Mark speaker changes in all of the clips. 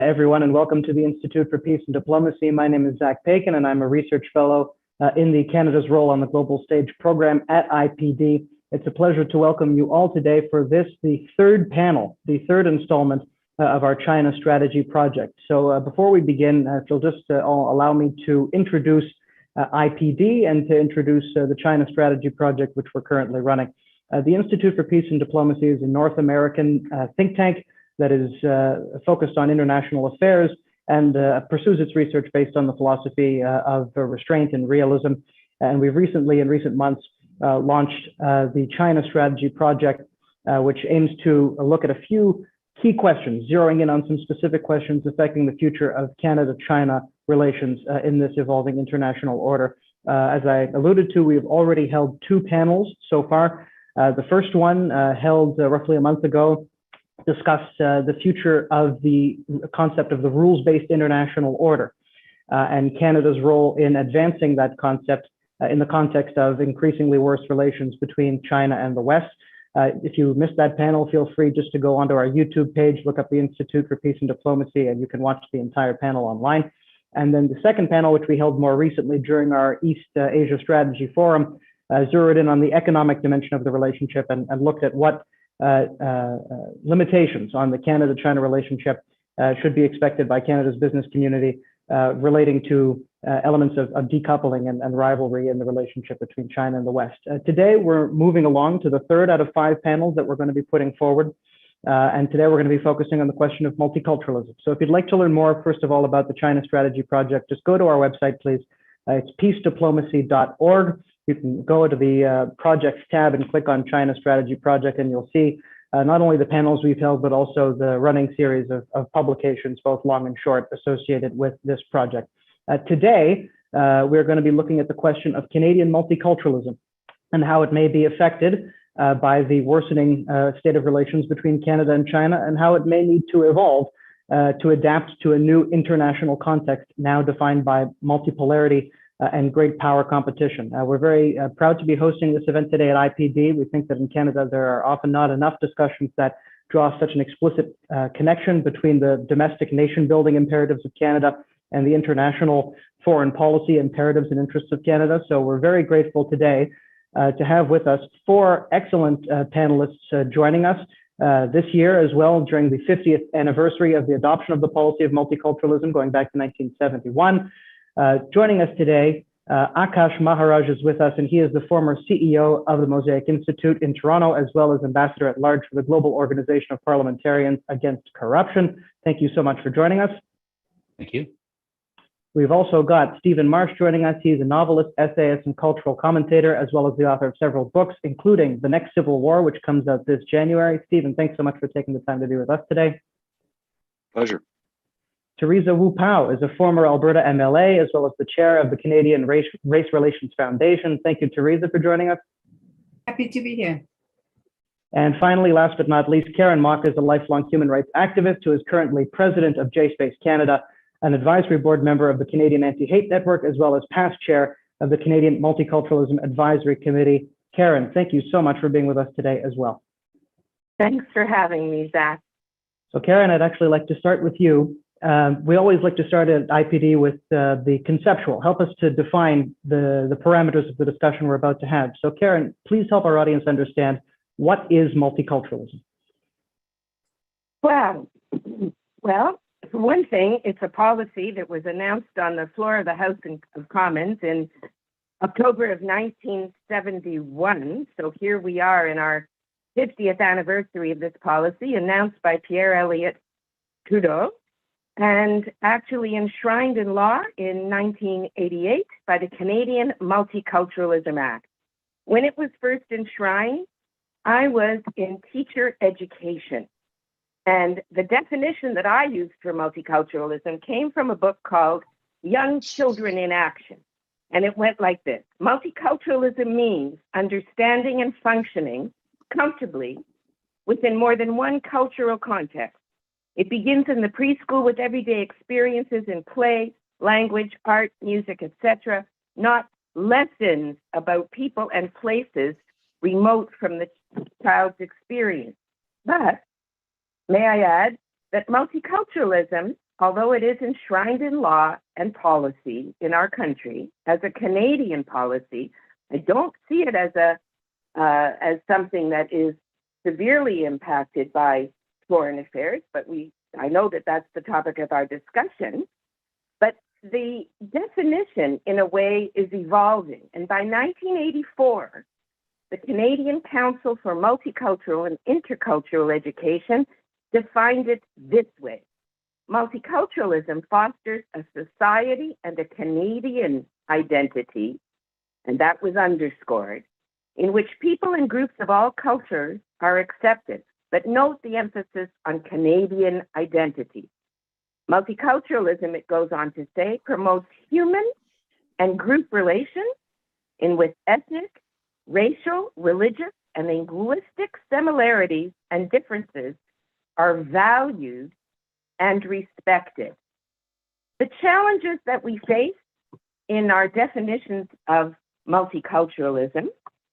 Speaker 1: Everyone, and welcome to the Institute for Peace and Diplomacy. My name is Zach Pakin, and I'm a research fellow in the Canada's Role on the Global Stage program at IPD. It's a pleasure to welcome you all today for this, the third panel, the third installment of our China Strategy Project. So before we begin, if you'll just allow me to introduce IPD and to introduce the China Strategy Project, which we're currently running. The Institute for Peace and Diplomacy is a North American think tank that is focused on international affairs and pursues its research based on the philosophy of restraint and realism. And we've recently, in recent months, launched the China Strategy Project, which aims to look at a few key questions, zeroing in on some specific questions affecting the future of Canada-China relations in this evolving international order. As I alluded to, we've already held two panels so far. The first one held roughly a month ago discussed the future of the concept of the rules-based international order and Canada's role in advancing that concept in the context of increasingly worse relations between China and the West. If you missed that panel, feel free just to go onto our YouTube page, look up the Institute for Peace and Diplomacy, and you can watch the entire panel online. And then the second panel, which we held more recently during our East Asia Strategy Forum, zeroed in on the economic dimension of the relationship and looked at what limitations on the Canada-China relationship should be expected by Canada's business community relating to elements of decoupling and rivalry in the relationship between China and the West. Today, we're moving along to the third out of 5 panels that we're going to be putting forward. And today, we're going to be focusing on the question of multiculturalism. So if you'd like to learn more, first of all, about the China Strategy Project, just go to our website, please. It's peacediplomacy.org. You can go to the projects tab and click on China Strategy Project, and you'll see not only the panels we've held, but also the running series of publications, both long and short, associated with this project. Today, we're going to be looking at the question of Canadian multiculturalism and how it may be affected by the worsening state of relations between Canada and China, and how it may need to evolve to adapt to a new international context now defined by multipolarity and great power competition. We're very proud to be hosting this event today at IPD. We think that in Canada, there are often not enough discussions that draw such an explicit connection between the domestic nation building imperatives of Canada and the international foreign policy imperatives and interests of Canada. So we're very grateful today to have with us 4 excellent panelists joining us this year as well during the 50th anniversary of the adoption of the policy of multiculturalism going back to 1971. Joining us today, Akash Maharaj is with us, and he is the former CEO of the Mosaic Institute in Toronto, as well as Ambassador at Large for the Global Organization of Parliamentarians Against Corruption. Thank you so much for joining us.
Speaker 2: Thank you.
Speaker 1: We've also got Stephen Marche joining us. He's a novelist, essayist, and cultural commentator, as well as the author of several books, including The Next Civil War, which comes out this January. Stephen, thanks so much for taking the time to be with us today.
Speaker 2: Pleasure.
Speaker 1: Teresa Wu Pao is a former Alberta MLA, as well as the chair of the Canadian Race Relations Foundation. Thank you, Teresa, for joining us.
Speaker 3: Happy to be here.
Speaker 1: And finally, last but not least, Karen Mock is a lifelong human rights activist who is currently president of JSpace Canada, an advisory board member of the Canadian Anti-Hate Network, as well as past chair of the Canadian Multiculturalism Advisory Committee. Karen, thank you so much for being with us today as well.
Speaker 4: Thanks for having me, Zach.
Speaker 1: So Karen, I'd actually like to start with you. We always like to start at IPD with the conceptual. Help us to define the parameters of the discussion we're about to have. So Karen, please help our audience understand, what is multiculturalism?
Speaker 4: Well, for one thing, it's a policy that was announced on the floor of the House of Commons in October of 1971. So here we are in our 50th anniversary of this policy, announced by Pierre Elliott Trudeau, and actually enshrined in law in 1988 by the Canadian Multiculturalism Act. When it was first enshrined, I was in teacher education. And the definition that I used for multiculturalism came from a book called Young Children in Action. And it went like this: multiculturalism means understanding and functioning comfortably within more than one cultural context. It begins in the preschool with everyday experiences in play, language, art, music, etc., not lessons about people and places remote from the child's experience. But may I add that multiculturalism although it is enshrined in law and policy in our country as a Canadian policy, I don't see it as something that is severely impacted by foreign affairs, but I know that that's the topic of our discussion. But the definition, in a way, is evolving. And by 1984, the Canadian Council for Multicultural and Intercultural Education defined it this way: multiculturalism fosters a society and a Canadian identity, and that was underscored, in which people and groups of all cultures are accepted. But note the emphasis on Canadian identity. Multiculturalism, it goes on to say, promotes human and group relations in which ethnic, racial, religious, and linguistic similarities and differences are valued and respected. The challenges that we face in our definitions of multiculturalism,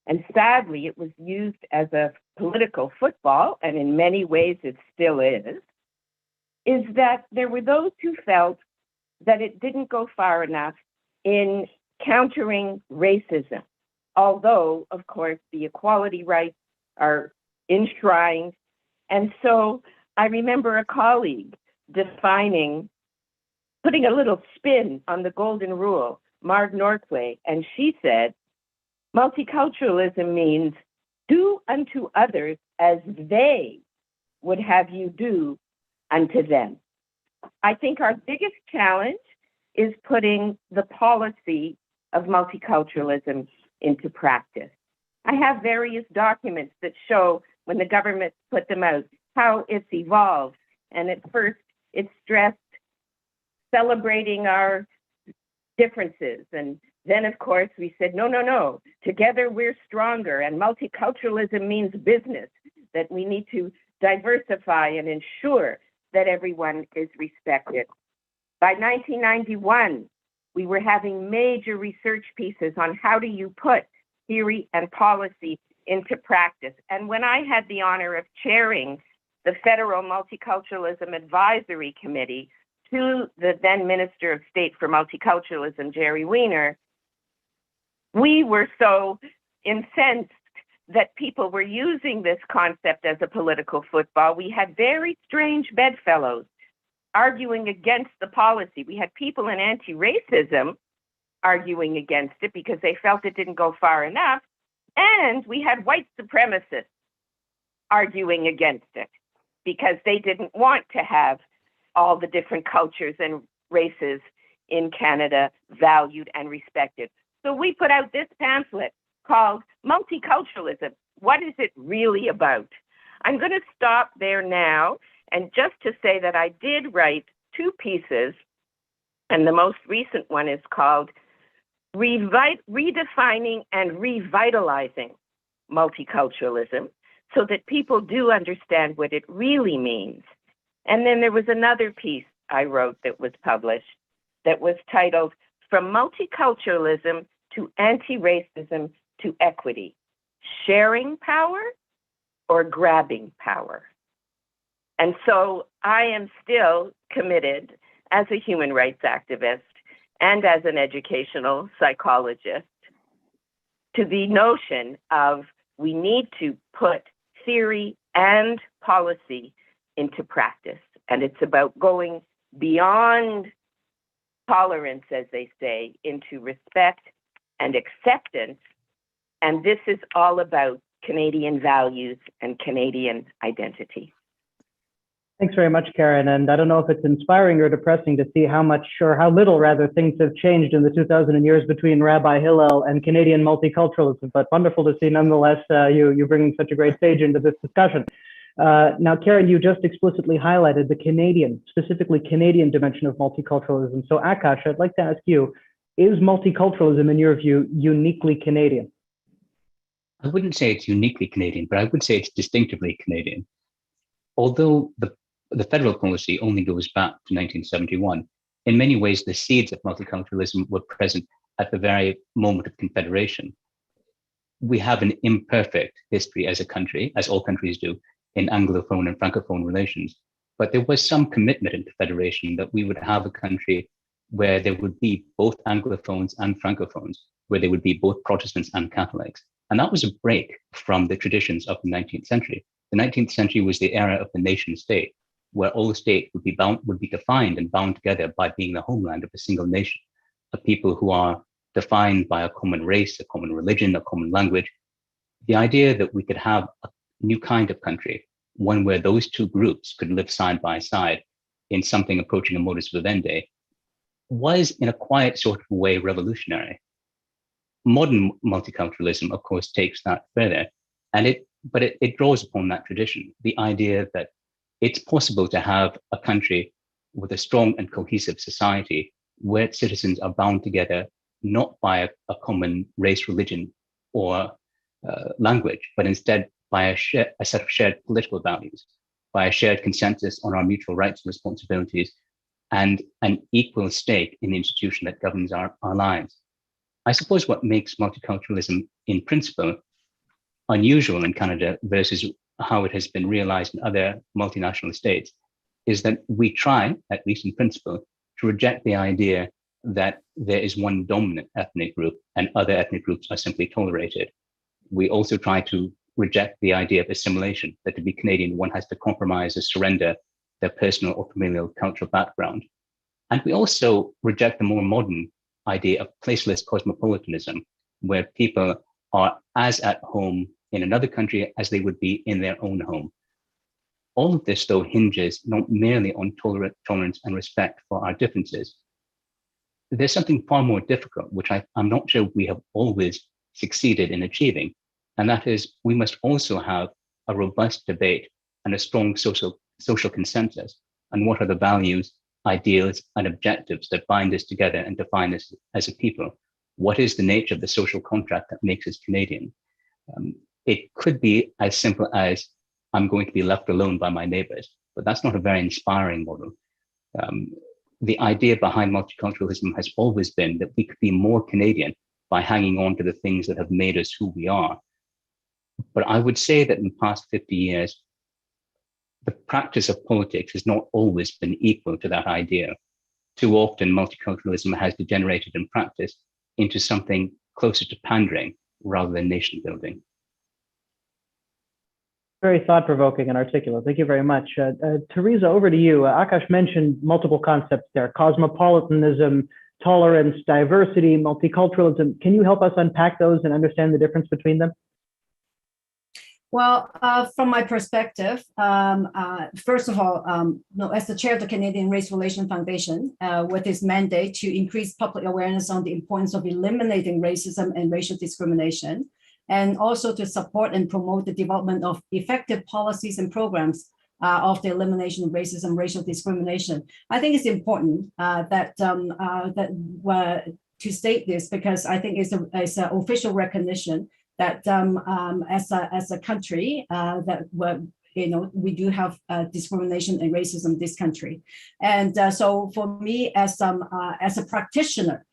Speaker 4: and sadly it was used as a political football, and in many ways it still is that there were those who felt that it didn't go far enough in countering racism, although, of course, the equality rights are enshrined. And so I remember a colleague putting a little spin on the golden rule, Marg Norquay, and she said, multiculturalism means do unto others as they would have you do unto them. I think our biggest challenge is putting the policy of multiculturalism into practice. I have various documents that show, when the government put them out, how it's evolved. And at first, it stressed celebrating our differences. And then, of course, we said, no, together we're stronger. And multiculturalism means business, that we need to diversify and ensure that everyone is respected. By 1991, we were having major research pieces on how do you put theory and policy into practice. And when I had the honor of chairing the Federal Multiculturalism Advisory Committee to the then Minister of State for Multiculturalism, Jerry Weiner, we were so incensed that people were using this concept as a political football. We had very strange bedfellows arguing against the policy. We had people in anti-racism arguing against it because they felt it didn't go far enough. And we had white supremacists arguing against it because they didn't want to have all the different cultures and races in Canada valued and respected. So we put out this pamphlet called Multiculturalism. What is it really about? I'm going to stop there now, and just to say that I did write two pieces, and the most recent one is called Redefining and Revitalizing Multiculturalism, so that people do understand what it really means. And then there was another piece I wrote that was published that was titled From Multiculturalism to Anti-Racism to Equity, Sharing Power or Grabbing Power. And so I am still committed as a human rights activist and as an educational psychologist to the notion of we need to put theory and policy into practice. And it's about going beyond tolerance, as they say, into respect and acceptance. And this is all about Canadian values and Canadian identity.
Speaker 1: Thanks very much, Karen. And I don't know if it's inspiring or depressing to see how much, or how little rather, things have changed in the 2000 years between Rabbi Hillel and Canadian multiculturalism, but wonderful to see nonetheless you bringing such a great stage into this discussion. Now, Karen, you just explicitly highlighted the Canadian, specifically Canadian dimension of multiculturalism. So Akash, I'd like to ask you, is multiculturalism, in your view, uniquely Canadian?
Speaker 2: I wouldn't say it's uniquely Canadian, but I would say it's distinctively Canadian. Although the federal policy only goes back to 1971, in many ways, the seeds of multiculturalism were present at the very moment of Confederation. We have an imperfect history as a country, as all countries do, in Anglophone and Francophone relations. but there was some commitment into federation that we would have a country where there would be both Anglophones and Francophones, where there would be both Protestants and Catholics. And that was a break from the traditions of the 19th century. The 19th century was the era of the nation state, where all state would be defined and bound together by being the homeland of a single nation, of people who are defined by a common race, a common religion, a common language. The idea that we could have a new kind of country, one where those two groups could live side by side in something approaching a modus vivendi, was in a quiet sort of way revolutionary. Modern multiculturalism, of course, takes that further, and it draws upon that tradition, the idea that it's possible to have a country with a strong and cohesive society where its citizens are bound together not by a common race, religion, or language, but instead by a set of shared political values, by a shared consensus on our mutual rights and responsibilities, and an equal stake in the institution that governs our lives. I suppose what makes multiculturalism in principle unusual in Canada versus how it has been realized in other multinational states is that we try, at least in principle, to reject the idea that there is one dominant ethnic group and other ethnic groups are simply tolerated. We also try to reject the idea of assimilation, that to be Canadian, one has to compromise or surrender their personal or familial cultural background. And we also reject the more modern idea of placeless cosmopolitanism, where people are as at home in another country as they would be in their own home. All of this, though, hinges not merely on tolerance and respect for our differences. There's something far more difficult, which I'm not sure we have always succeeded in achieving, and that is we must also have a robust debate and a strong social consensus on what are the values, ideals, and objectives that bind us together and define us as a people. What is the nature of the social contract that makes us Canadian? It could be as simple as I'm going to be left alone by my neighbors, but that's not a very inspiring model. The idea behind multiculturalism has always been that we could be more Canadian by hanging on to the things that have made us who we are. But I would say that in the past 50 years, the practice of politics has not always been equal to that idea. Too often, multiculturalism has degenerated in practice into something closer to pandering rather than nation building.
Speaker 1: Very thought-provoking and articulate. Thank you very much. Teresa, over to you. Akash mentioned multiple concepts there: cosmopolitanism, tolerance, diversity, multiculturalism. Can you help us unpack those and understand the difference between them?
Speaker 3: Well, from my perspective, first of all, as the chair of the Canadian Race Relations Foundation, with its mandate to increase public awareness on the importance of eliminating racism and racial discrimination, and also to support and promote the development of effective policies and programs of the elimination of racism, racial discrimination. I think it's important to state this, because I think it's an official recognition that as a country we do have discrimination and racism in this country. And so for me, as a practitioner,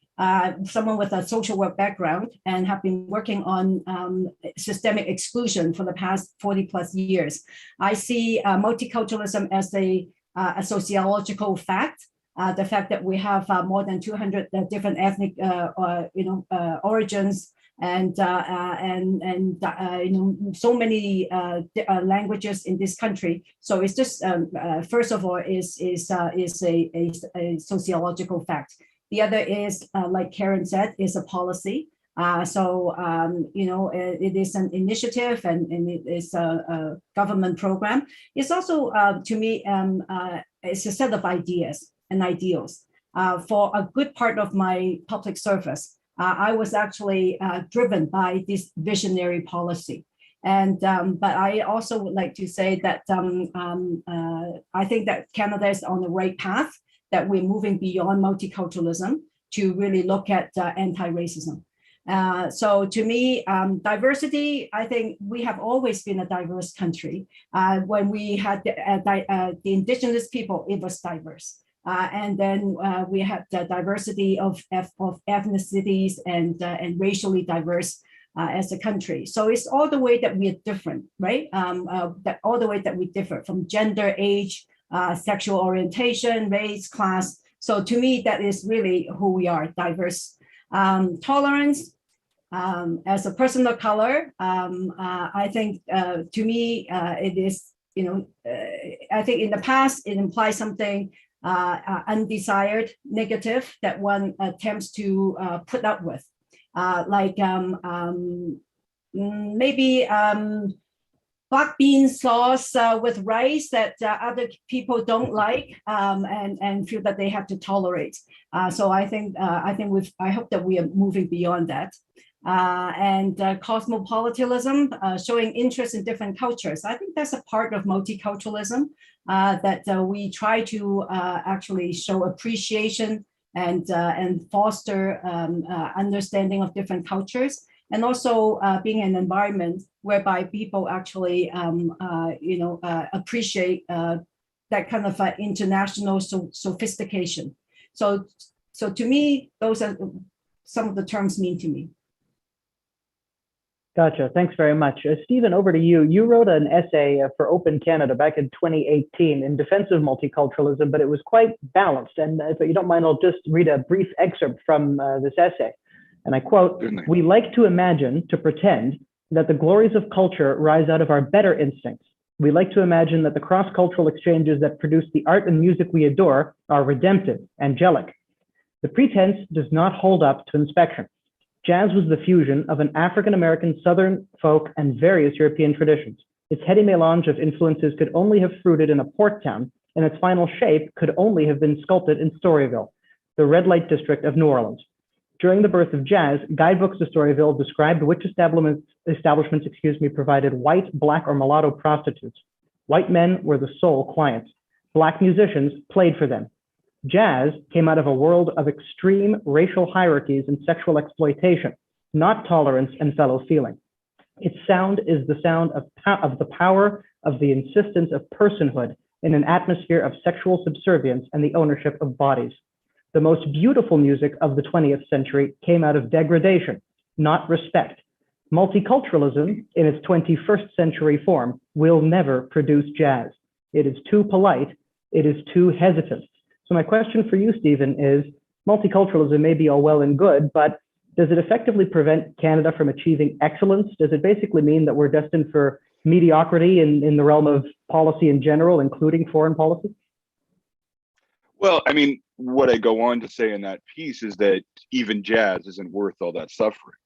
Speaker 3: someone with a social work background and have been working on systemic exclusion for the past 40 plus years, I see multiculturalism as a sociological fact. The fact that we have more than 200 different ethnic origins, and so many languages in this country. So it's just first of all is a sociological fact. The other is, like Karen said, is a policy. It is an initiative and it is a government program. It's also, to me, it's a set of ideas and ideals. For a good part of my public service, I was actually driven by this visionary policy. And but I also would like to say that I think that Canada is on the right path, that we're moving beyond multiculturalism to really look at anti-racism. So to me, diversity, I think we have always been a diverse country. When we had the Indigenous people, it was diverse. And then we have the diversity of ethnicities and racially diverse as a country. So it's all the way that we are different, right? That all the way that we differ from gender, age, sexual orientation, race, class. So to me, that is really who we are, diverse. Tolerance, as a person of color, I think to me, it is, I think in the past, it implies something undesired, negative that one attempts to put up with. Maybe black bean sauce with rice that other people don't like and feel that they have to tolerate. So I think I hope that we are moving beyond that. And cosmopolitanism, showing interest in different cultures. I think that's a part of multiculturalism, that we try to actually show appreciation and foster understanding of different cultures, and also being an environment whereby people actually appreciate that kind of international sophistication. So to me, those are some of the terms mean to me.
Speaker 1: Gotcha. Thanks very much. Stephen, over to you. You wrote an essay for Open Canada back in 2018 in defense of multiculturalism, but it was quite balanced. And if you don't mind, I'll just read a brief excerpt from this essay. And I quote, "We like to imagine, to pretend, that the glories of culture rise out of our better instincts. We like to imagine that the cross-cultural exchanges that produce the art and music we adore are redemptive, angelic. The pretense does not hold up to inspection. Jazz was the fusion of an African-American Southern folk and various European traditions. Its heady melange of influences could only have fruited in a port town, and its final shape could only have been sculpted in Storyville, the red light district of New Orleans. During the birth of jazz, guidebooks to Storyville described which establishments provided white, black, or mulatto prostitutes. White men were the sole clients. Black musicians played for them. Jazz came out of a world of extreme racial hierarchies and sexual exploitation, not tolerance and fellow feeling. Its sound is the sound of the power of the insistence of personhood in an atmosphere of sexual subservience and the ownership of bodies. The most beautiful music of the 20th century came out of degradation, not respect. Multiculturalism, in its 21st century form, will never produce jazz. It is too polite. It is too hesitant." So my question for you, Stephen, is multiculturalism may be all well and good, but does it effectively prevent Canada from achieving excellence? Does it basically mean that we're destined for mediocrity in the realm of policy in general, including foreign policy?
Speaker 5: Well, I mean, what I go on to say in that piece is that even jazz isn't worth all that suffering,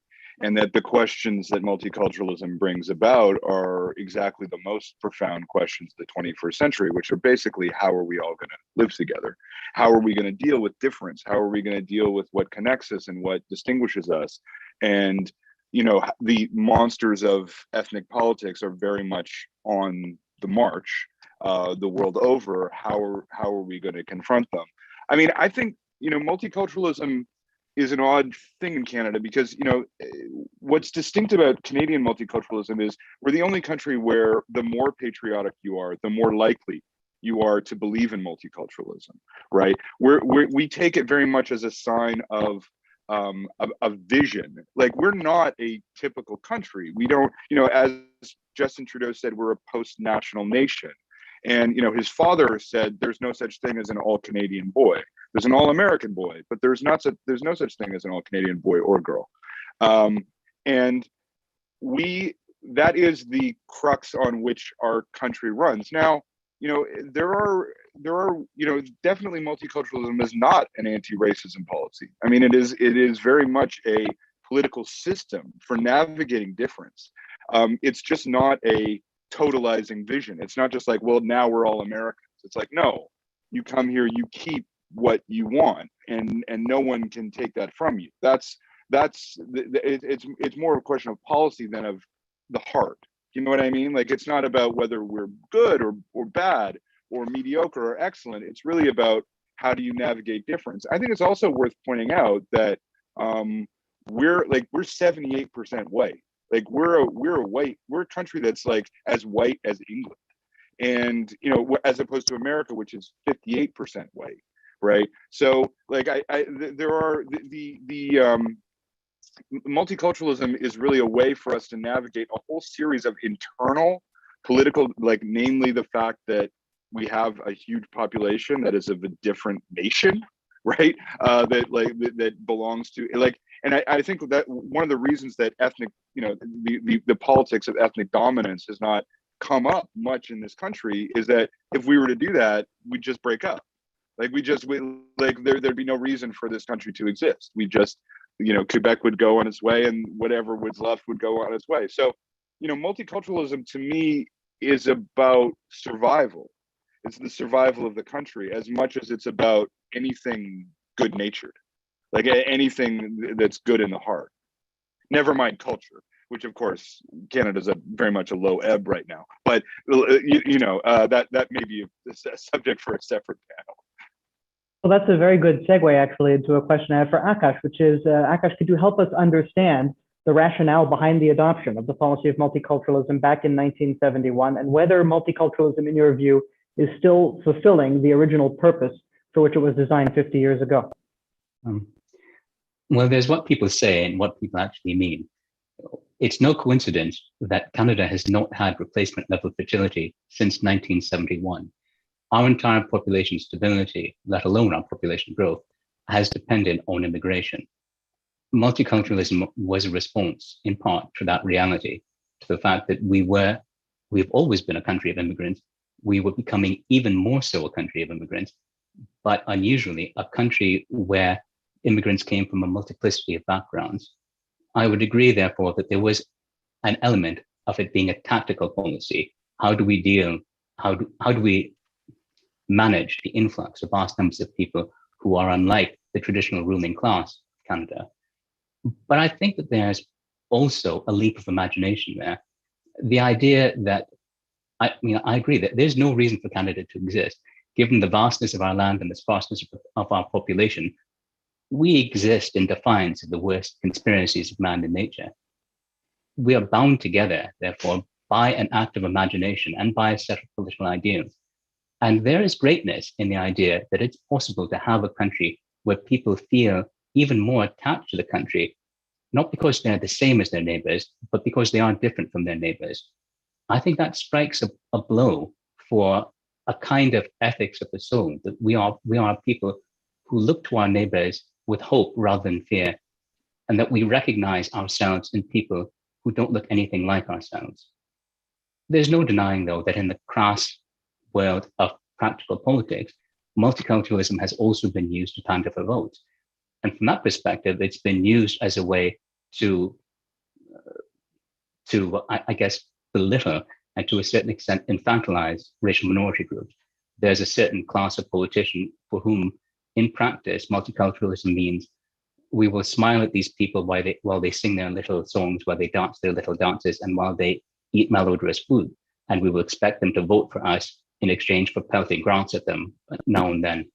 Speaker 5: and that the questions that multiculturalism brings about are exactly the most profound questions of the 21st century, which are basically, how are we all going to live together? How are we going to deal with difference? How are we going to deal with what connects us and what distinguishes us? And, the monsters of ethnic politics are very much on the march the world over. How are we going to confront them? I mean, I think, multiculturalism is an odd thing in Canada because, what's distinct about Canadian multiculturalism is we're the only country where the more patriotic you are, the more likely you are to believe in multiculturalism, right? We take it very much as a sign of vision. Like, we're not a typical country. We don't, as Justin Trudeau said, we're a post-national nation. And, his father said, there's no such thing as an all-Canadian boy. There's an all-American boy, but there's no such thing as an all-Canadian boy or girl. And that is the crux on which our country runs. Now, there are, definitely multiculturalism is not an anti-racism policy. I mean, it is very much a political system for navigating difference. It's just not a totalizing vision. It's not just like, well, now we're all Americans. It's like, no, you come here, you keep what you want, and no one can take that from you. It's more of a question of policy than of the heart. You know what I mean? Like, it's not about whether we're good or bad or mediocre or excellent. It's really about how do you navigate difference. I think it's also worth pointing out that we're 78% white. Like, we're a country that's like as white as England, and as opposed to America, which is 58% white, right? So like there are the multiculturalism is really a way for us to navigate a whole series of internal political, like namely the fact that we have a huge population that is of a different nation, right? That belongs to and I think that one of the reasons that ethnic, the politics of ethnic dominance has not come up much in this country is that if we were to do that, we'd just break up. There'd be no reason for this country to exist. We just, Quebec would go on its way and whatever was left would go on its way. So, multiculturalism to me is about survival. It's the survival of the country as much as it's about anything good-natured, like anything that's good in the heart. Never mind culture, which of course Canada's very much a low ebb right now. But that may be a subject for a separate panel.
Speaker 1: Well, that's a very good segue actually into a question I have for Akash, which is, Akash, could you help us understand the rationale behind the adoption of the policy of multiculturalism back in 1971, and whether multiculturalism, in your view, is still fulfilling the original purpose for which it was designed 50 years ago?
Speaker 2: Well, there's what people say and what people actually mean. It's no coincidence that Canada has not had replacement level fertility since 1971. Our entire population stability, let alone our population growth, has depended on immigration. Multiculturalism was a response, in part, to that reality, to the fact that we've always been a country of immigrants. We were becoming even more so a country of immigrants, but unusually a country where immigrants came from a multiplicity of backgrounds. I would agree, therefore, that there was an element of it being a tactical policy. How do we manage the influx of vast numbers of people who are unlike the traditional ruling class of Canada? But I think that there's also a leap of imagination there. The idea that, I agree that there's no reason for Canada to exist. Given the vastness of our land and the sparseness of our population, we exist in defiance of the worst conspiracies of man and nature. We are bound together, therefore, by an act of imagination and by a set of political ideals. And there is greatness in the idea that it's possible to have a country where people feel even more attached to the country, not because they're the same as their neighbors, but because they are different from their neighbors. I think that strikes a blow for a kind of ethics of the soul, that we are people who look to our neighbors with hope rather than fear, and that we recognize ourselves in people who don't look anything like ourselves. There's no denying, though, that in the crass world of practical politics, multiculturalism has also been used to pander for votes. And from that perspective, it's been used as a way to I guess, belittle and to a certain extent infantilize racial minority groups. There's a certain class of politician for whom, in practice, multiculturalism means we will smile at these people while they sing their little songs, while they dance their little dances, and while they eat malodorous food. And we will expect them to vote for us in exchange for pelting grants at them now and then.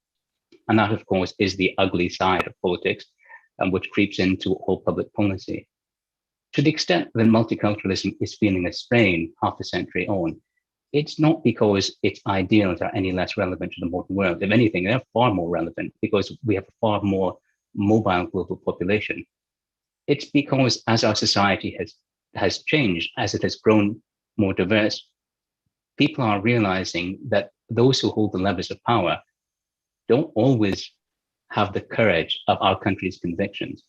Speaker 2: And that, of course, is the ugly side of politics, which creeps into all public policy. To the extent that multiculturalism is feeling a strain half a century on, it's not because its ideals are any less relevant to the modern world. If anything, they're far more relevant because we have a far more mobile global population. It's because as our society has changed, as it has grown more diverse, people are realizing that those who hold the levers of power don't always have the courage of our country's convictions.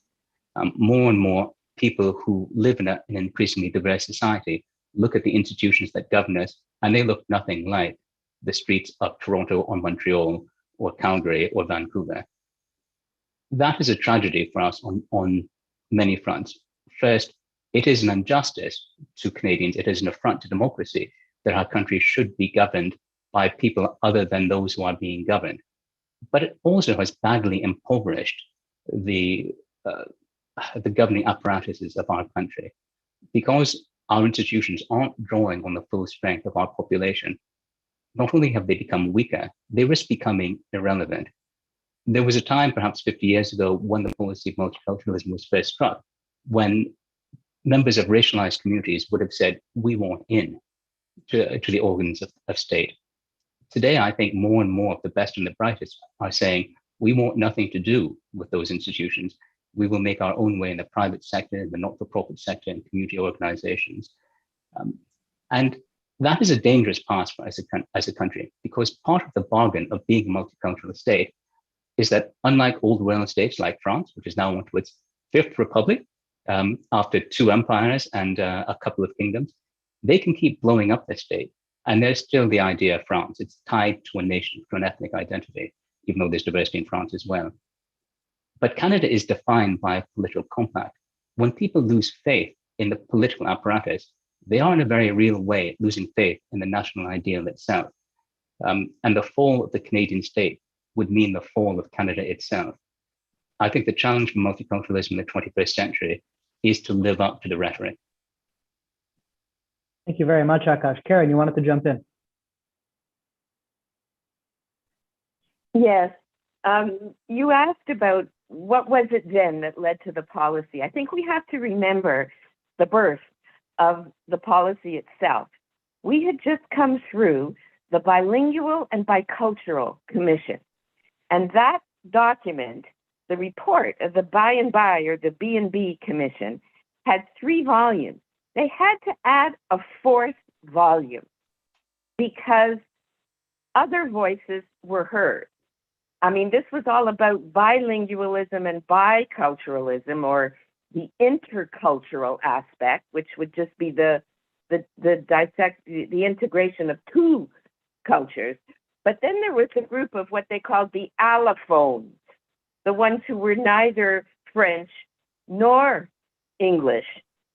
Speaker 2: More and more people who live in an increasingly diverse society look at the institutions that govern us, and they look nothing like the streets of Toronto or Montreal or Calgary or Vancouver. That is a tragedy for us on many fronts. First, it is an injustice to Canadians. It is an affront to democracy that our country should be governed by people other than those who are being governed. But it also has badly impoverished the governing apparatuses of our country. Because our institutions aren't drawing on the full strength of our population, not only have they become weaker, they risk becoming irrelevant. There was a time, perhaps 50 years ago, when the policy of multiculturalism was first struck, when members of racialized communities would have said, we want in to the organs of state. Today, I think more and more of the best and the brightest are saying, we want nothing to do with those institutions. We will make our own way in the private sector, in the not-for-profit sector, and community organizations. And That is a dangerous path for as a country, because part of the bargain of being a multicultural state is that, unlike old royal states like France, which is now on to its fifth republic, after two empires and a couple of kingdoms, they can keep blowing up their state. And there's still the idea of France. It's tied to a nation, to an ethnic identity, even though there's diversity in France as well. But Canada is defined by a political compact. When people lose faith in the political apparatus, they are in a very real way losing faith in the national ideal itself. And the fall of the Canadian state would mean the fall of Canada itself. I think the challenge for multiculturalism in the 21st century is to live up to the rhetoric.
Speaker 1: Thank you very much, Akash. Karen, you wanted to jump in?
Speaker 4: Yes. You asked about what was it then that led to the policy. I think we have to remember the birth of the policy itself. We had just come through the Bilingual and Bicultural Commission. And that document, the report of the By and By, or the B&B Commission, had 3 volumes. They had to add a 4th volume because other voices were heard. I mean, this was all about bilingualism and biculturalism, or the intercultural aspect, which would just be the integration of 2 cultures. But then there was a group of what they called the allophones, the ones who were neither French nor English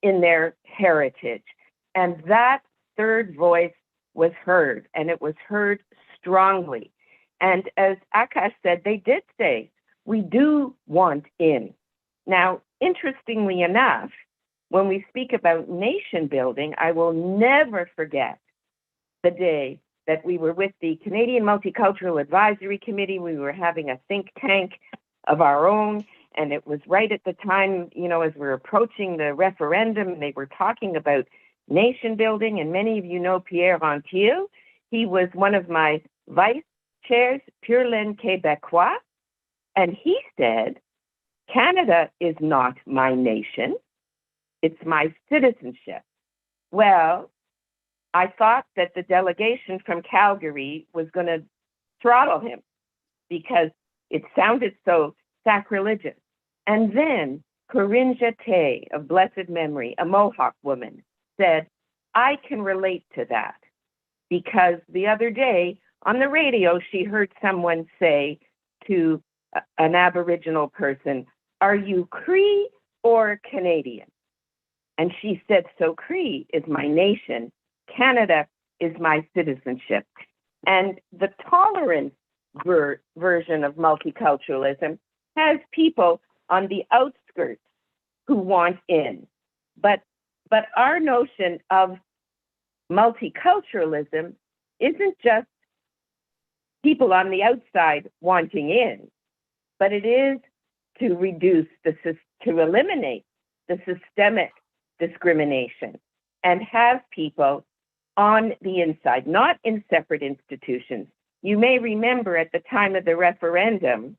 Speaker 4: in their heritage. And that 3rd voice was heard, and it was heard strongly. And as Akash said, they did say, we do want in. Now, interestingly enough, when we speak about nation building, I will never forget the day that we were with the Canadian Multicultural Advisory Committee. We were having a think tank of our own, and it was right at the time, you know, as we're approaching the referendum, and they were talking about nation building. And many of you know Pierre Rantil. He was one of my vice chairs, Pure Laine Québécois, and he said, Canada is not my nation, it's my citizenship. Well, I thought that the delegation from Calgary was going to throttle him because it sounded so sacrilegious. And then Corinne Jeté, of blessed memory, a Mohawk woman, said, I can relate to that, because the other day on the radio, she heard someone say to an Aboriginal person, are you Cree or Canadian? And she said, so Cree is my nation, Canada is my citizenship. And the tolerance version of multiculturalism has people on the outskirts who want in. But our notion of multiculturalism isn't just people on the outside wanting in, but it is to reduce to eliminate the systemic discrimination and have people on the inside, not in separate institutions. You may remember at the time of the referendum,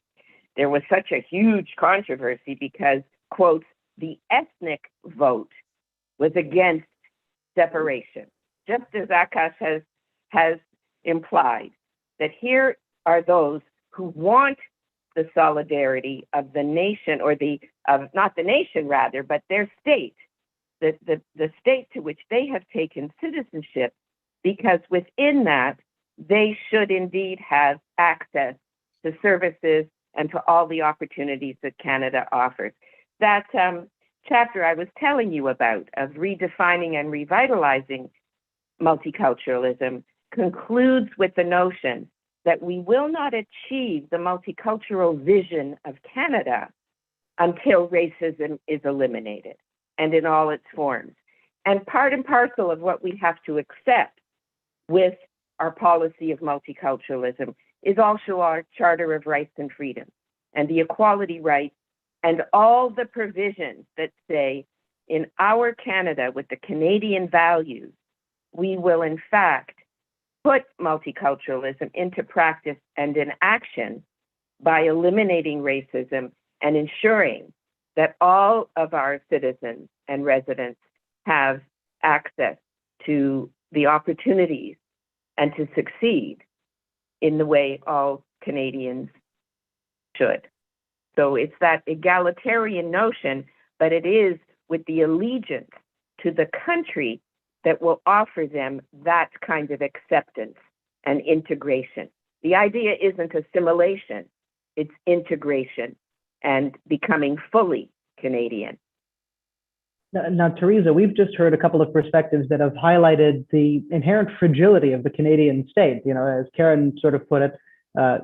Speaker 4: there was such a huge controversy because, quote, the ethnic vote was against separation, just as Akash has implied, that here are those who want the solidarity of the nation, or not the nation rather, but their state, the state to which they have taken citizenship, because within that, they should indeed have access to services and to all the opportunities that Canada offers. That chapter I was telling you about of redefining and revitalizing multiculturalism concludes with the notion that we will not achieve the multicultural vision of Canada until racism is eliminated, and in all its forms. And part and parcel of what we have to accept with our policy of multiculturalism is also our Charter of Rights and Freedoms and the equality rights and all the provisions that say in our Canada with the Canadian values, we will in fact put multiculturalism into practice and in action by eliminating racism and ensuring that all of our citizens and residents have access to the opportunities and to succeed in the way all Canadians should. So it's that egalitarian notion, but it is with the allegiance to the country that will offer them that kind of acceptance and integration. The idea isn't assimilation, it's integration and becoming fully Canadian.
Speaker 1: Now, Teresa, we've just heard a couple of perspectives that have highlighted the inherent fragility of the Canadian state. You know, as Karen sort of put it,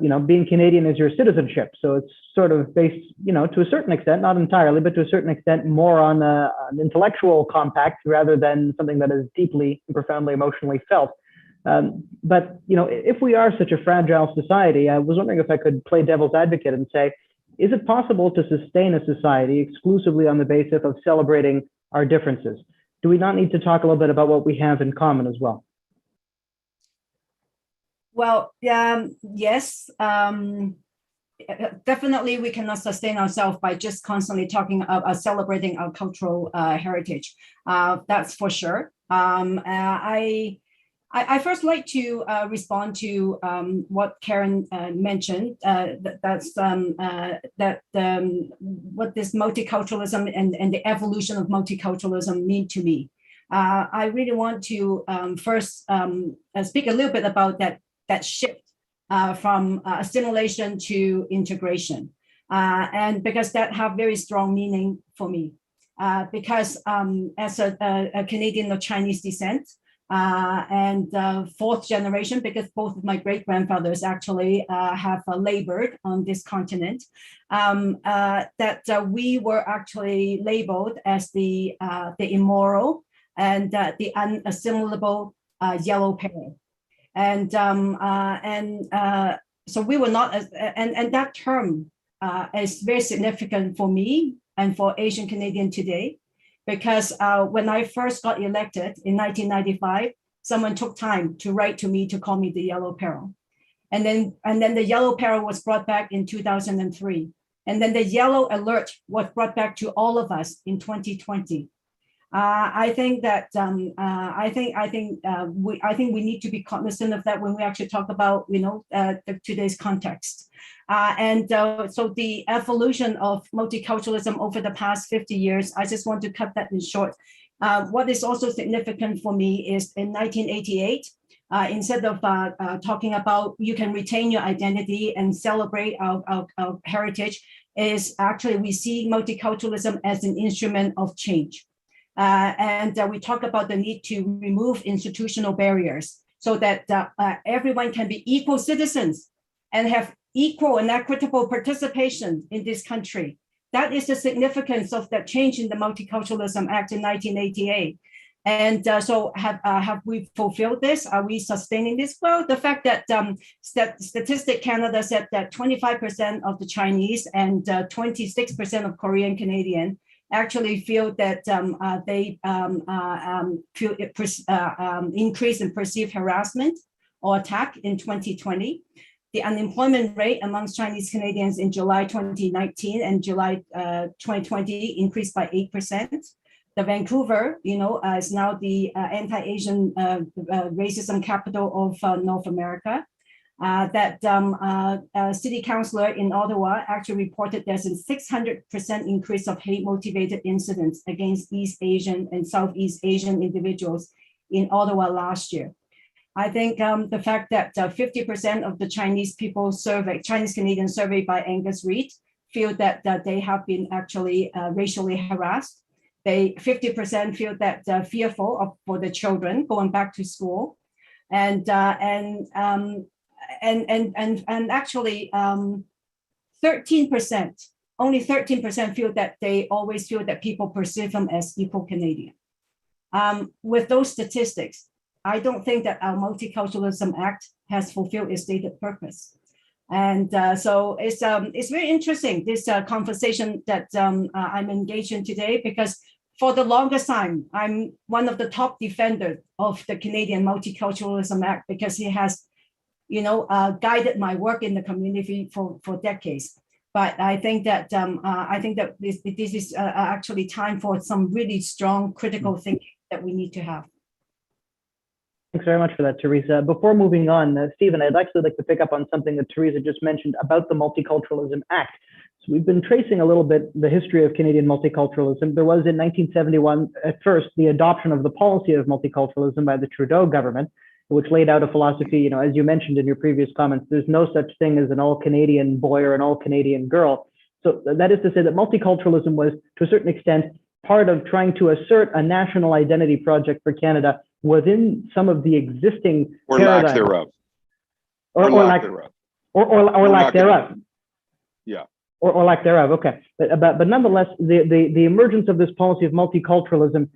Speaker 1: you know, being Canadian is your citizenship. So it's sort of based, you know, to a certain extent, not entirely, but to a certain extent, more on an intellectual compact rather than something that is deeply and profoundly emotionally felt. But, you know, if we are such a fragile society, I was wondering if I could play devil's advocate and say, is it possible to sustain a society exclusively on the basis of celebrating our differences? Do we not need to talk a little bit about what we have in common as well?
Speaker 3: Well, yes, definitely we cannot sustain ourselves by just constantly talking about celebrating our cultural heritage. That's for sure. I first like to respond to what Karen mentioned. What this multiculturalism and the evolution of multiculturalism mean to me. I really want to first speak a little bit about that shift from assimilation to integration, and because that have very strong meaning for me. Because as a Canadian of Chinese descent, and fourth generation, because both of my great-grandfathers actually have labored on this continent, that we were actually labeled as the immoral and the unassimilable yellow peril. And so we were not, and that term is very significant for me and for Asian Canadian today, because when I first got elected in 1995, someone took time to write to me to call me the yellow peril. And then the yellow peril was brought back in 2003. And then the yellow alert was brought back to all of us in 2020. I think that we need to be cognizant of that when we actually talk about, you know, today's context. So the evolution of multiculturalism over the past 50 years, I just want to cut that in short. What is also significant for me is in 1988, instead of talking about you can retain your identity and celebrate our heritage, is actually we see multiculturalism as an instrument of change. And we talk about the need to remove institutional barriers so that everyone can be equal citizens and have equal and equitable participation in this country. That is the significance of that change in the Multiculturalism Act in 1988. And so have we fulfilled this? Are we sustaining this? Well, the fact that Statistic Canada said that 25% of the Chinese and 26% of Korean Canadian actually feel that they feel increase in perceived harassment or attack in 2020. The unemployment rate amongst Chinese Canadians in July 2019 and July 2020 increased by 8%. The Vancouver, you know, is now the anti-Asian racism capital of North America. City councillor in Ottawa actually reported there's a 600% increase of hate-motivated incidents against East Asian and Southeast Asian individuals in Ottawa last year. I think the fact that 50% of the Chinese people surveyed, Chinese Canadians surveyed by Angus Reid, feel that they have been actually racially harassed. 50% feel that fearful for the children going back to school, and actually 13%, only 13% feel that they always feel that people perceive them as equal Canadian. With those statistics, I don't think that our Multiculturalism Act has fulfilled its stated purpose. And so it's very interesting, this conversation that I'm engaged in today, because for the longest time, I'm one of the top defenders of the Canadian Multiculturalism Act, because he has, you know, guided my work in the community for decades. But I think that this is actually time for some really strong critical thinking that we need to have.
Speaker 1: Thanks very much for that, Teresa. Before moving on, Stephen, I'd actually like to pick up on something that Teresa just mentioned about the Multiculturalism Act. So we've been tracing a little bit the history of Canadian multiculturalism. There was in 1971, at first, the adoption of the policy of multiculturalism by the Trudeau government, which laid out a philosophy, as you mentioned in your previous comments, there's no such thing as an all-Canadian boy or an all-Canadian girl. So that is to say that multiculturalism was, to a certain extent, part of trying to assert a national identity project for Canada within some of the existing
Speaker 5: or
Speaker 1: paradigms.
Speaker 5: lack thereof.
Speaker 1: Or lack thereof. Or lack thereof.
Speaker 5: Yeah.
Speaker 1: Or lack thereof. Okay, but nonetheless, the emergence of this policy of multiculturalism,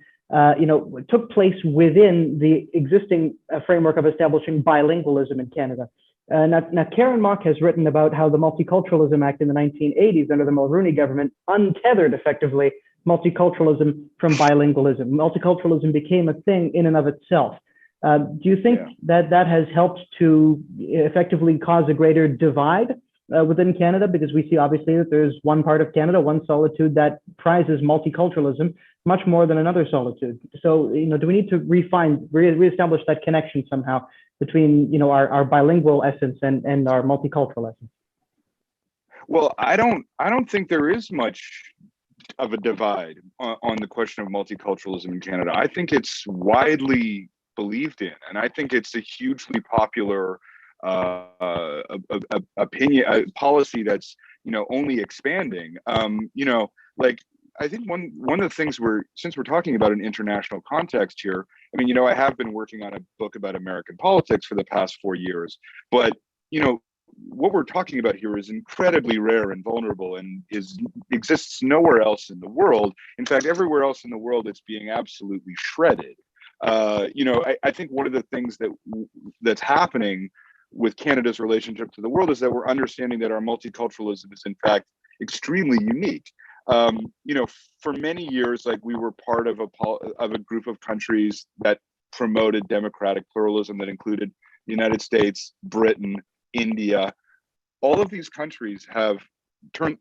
Speaker 1: took place within the existing framework of establishing bilingualism in Canada. Now, Karen Marche has written about how the Multiculturalism Act in the 1980s under the Mulroney government untethered effectively multiculturalism from bilingualism. Multiculturalism became a thing in and of itself. Do you think that has helped to effectively cause a greater divide within Canada? Because we see obviously that there's one part of Canada, one solitude that prizes multiculturalism much more than another solitude. So, do we need to reestablish that connection somehow between, our bilingual essence and our multicultural essence?
Speaker 5: Well, I don't think there is much of a divide on the question of multiculturalism in Canada. I think it's widely believed in, and I think it's a hugely popular opinion policy that's only expanding. I think one of the things since we're talking about an international context here, I have been working on a book about American politics for the past 4 years, but what we're talking about here is incredibly rare and vulnerable and exists nowhere else in the world. In fact, everywhere else in the world, it's being absolutely shredded. I think one of the things that's happening with Canada's relationship to the world is that we're understanding that our multiculturalism is in fact extremely unique. For many years, we were part of a group of countries that promoted democratic pluralism that included the United States, Britain, India. All of these countries have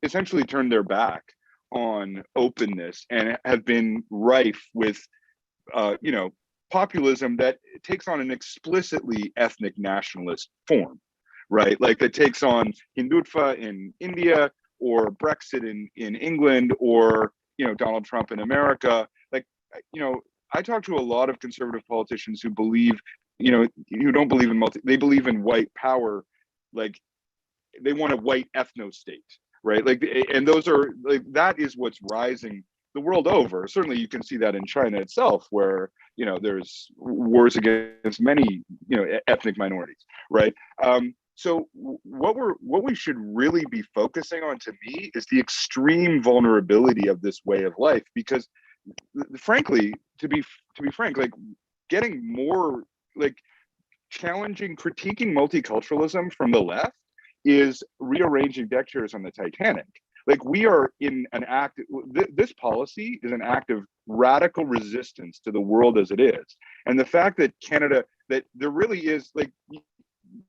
Speaker 5: essentially turned their back on openness and have been rife with, populism that takes on an explicitly ethnic nationalist form, right? That takes on Hindutva in India, or Brexit in England, or Donald Trump in America. I talk to a lot of conservative politicians who believe, who don't believe in they believe in white power. They want a white ethno state, right? And those are that is what's rising the world over. Certainly you can see that in China itself, where there's wars against many ethnic minorities, right? So what we should really be focusing on, to me, is the extreme vulnerability of this way of life, because frankly, to be frank, getting more challenging, critiquing multiculturalism from the left is rearranging deck chairs on the Titanic. We are in an act, this policy is an act of radical resistance to the world as it is. And the fact that Canada, that there really is,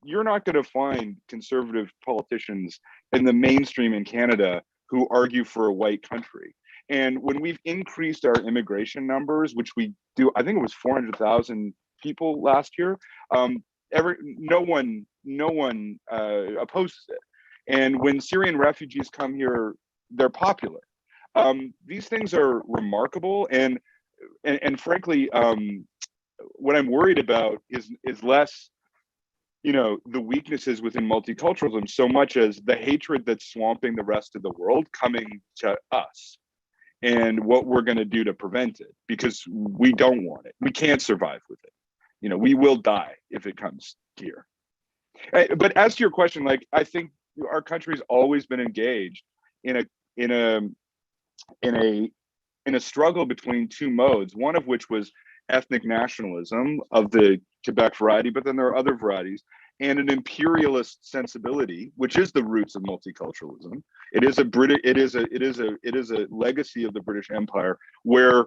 Speaker 5: you're not going to find conservative politicians in the mainstream in Canada who argue for a white country. And when we've increased our immigration numbers, which we do, I think it was 400,000 people last year, no one opposes it. And when Syrian refugees come here, they're popular. These things are remarkable, and frankly, what I'm worried about is less, the weaknesses within multiculturalism, so much as the hatred that's swamping the rest of the world coming to us, and what we're going to do to prevent it, because we don't want it. We can't survive with it. We will die if it comes here. But as to your question, I think our country's always been engaged in a struggle between two modes, one of which was ethnic nationalism of the Quebec variety, but then there are other varieties, and an imperialist sensibility, which is the roots of multiculturalism. It is a legacy of the British Empire, where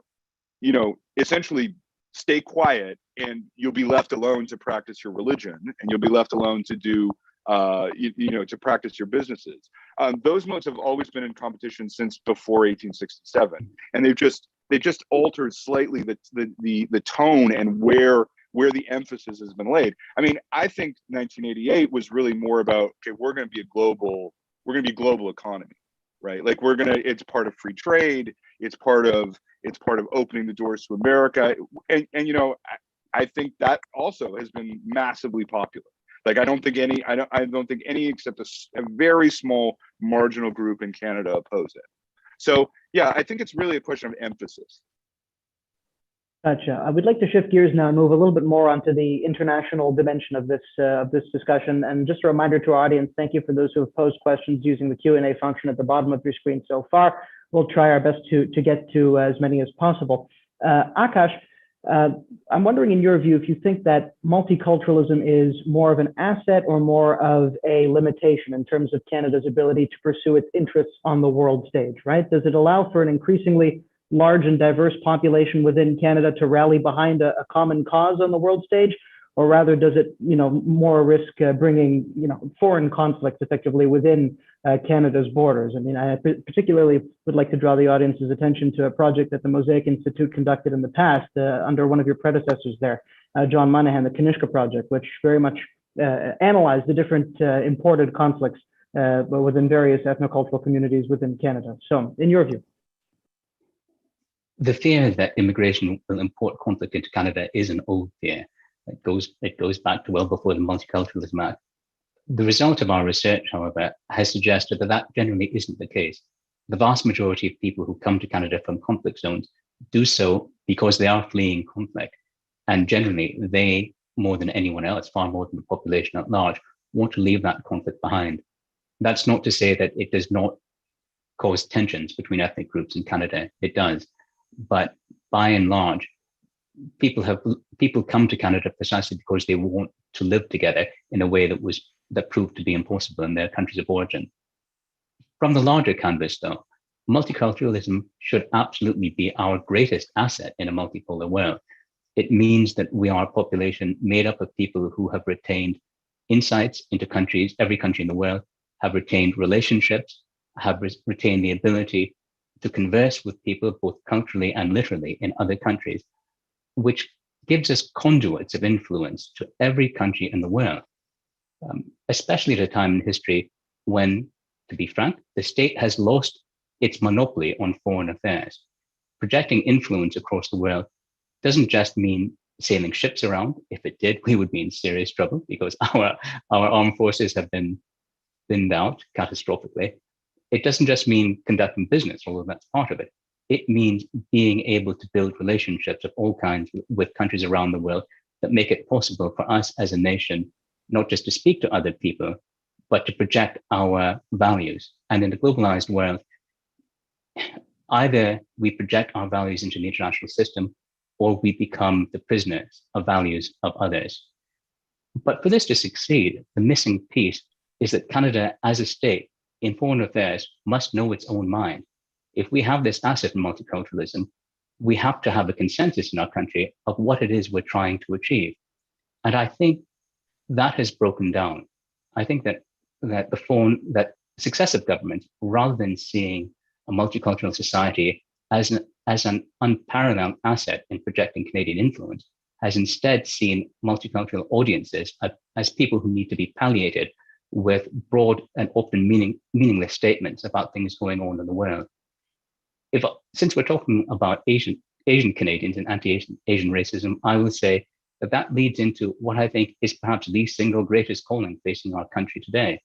Speaker 5: essentially stay quiet and you'll be left alone to practice your religion, and you'll be left alone to do to practice your businesses. Those modes have always been in competition since before 1867, and they just altered slightly the tone and where where the emphasis has been laid. I mean, I think 1988 was really more about, okay, we're going to be a global economy, right? Like it's part of free trade. It's part of opening the doors to America. And you know, I think that also has been massively popular. Like I don't think any except a very small marginal group in Canada oppose it. So yeah, I think it's really a question of emphasis.
Speaker 1: Gotcha. I would like to shift gears now and move a little bit more onto the international dimension of this discussion. And just a reminder to our audience, thank you for those who have posed questions using the Q&A function at the bottom of your screen so far. We'll try our best to get to as many as possible. Akash, I'm wondering, in your view, if you think that multiculturalism is more of an asset or more of a limitation in terms of Canada's ability to pursue its interests on the world stage, right? Does it allow for an increasingly large and diverse population within Canada to rally behind a common cause on the world stage? Or rather, does it, more risk bringing, foreign conflicts effectively within Canada's borders? I mean, I particularly would like to draw the audience's attention to a project that the Mosaic Institute conducted in the past under one of your predecessors there, John Monahan, the Kanishka Project, which very much analyzed the different imported conflicts within various ethnocultural communities within Canada. So, in your view?
Speaker 2: The fear that immigration will import conflict into Canada is an old fear. It goes back to well before the Multiculturalism Act. The result of our research, however, has suggested that that generally isn't the case. The vast majority of people who come to Canada from conflict zones do so because they are fleeing conflict. And generally, they, more than anyone else, far more than the population at large, want to leave that conflict behind. That's not to say that it does not cause tensions between ethnic groups in Canada. It does. But by and large, people come to Canada precisely because they want to live together in a way that proved to be impossible in their countries of origin. From the larger canvas, though, multiculturalism should absolutely be our greatest asset in a multipolar world. It means that we are a population made up of people who have retained insights into countries, every country in the world, have retained relationships, have retained the ability to converse with people both culturally and literally in other countries, which gives us conduits of influence to every country in the world, especially at a time in history when, to be frank, the state has lost its monopoly on foreign affairs. Projecting influence across the world doesn't just mean sailing ships around. If it did, we would be in serious trouble because our armed forces have been thinned out catastrophically. It doesn't just mean conducting business, although that's part of it. It means being able to build relationships of all kinds with countries around the world that make it possible for us as a nation, not just to speak to other people, but to project our values. And in the globalized world, either we project our values into the international system or we become the prisoners of values of others. But for this to succeed, the missing piece is that Canada as a state in foreign affairs must know its own mind. If we have this asset in multiculturalism, we have to have a consensus in our country of what it is we're trying to achieve. And I think that has broken down. I think that successive governments, rather than seeing a multicultural society as an unparalleled asset in projecting Canadian influence, has instead seen multicultural audiences as people who need to be palliated with broad and often meaningless statements about things going on in the world. Since we're talking about Asian Canadians and anti-Asian racism, I will say that leads into what I think is perhaps the single greatest calling facing our country today.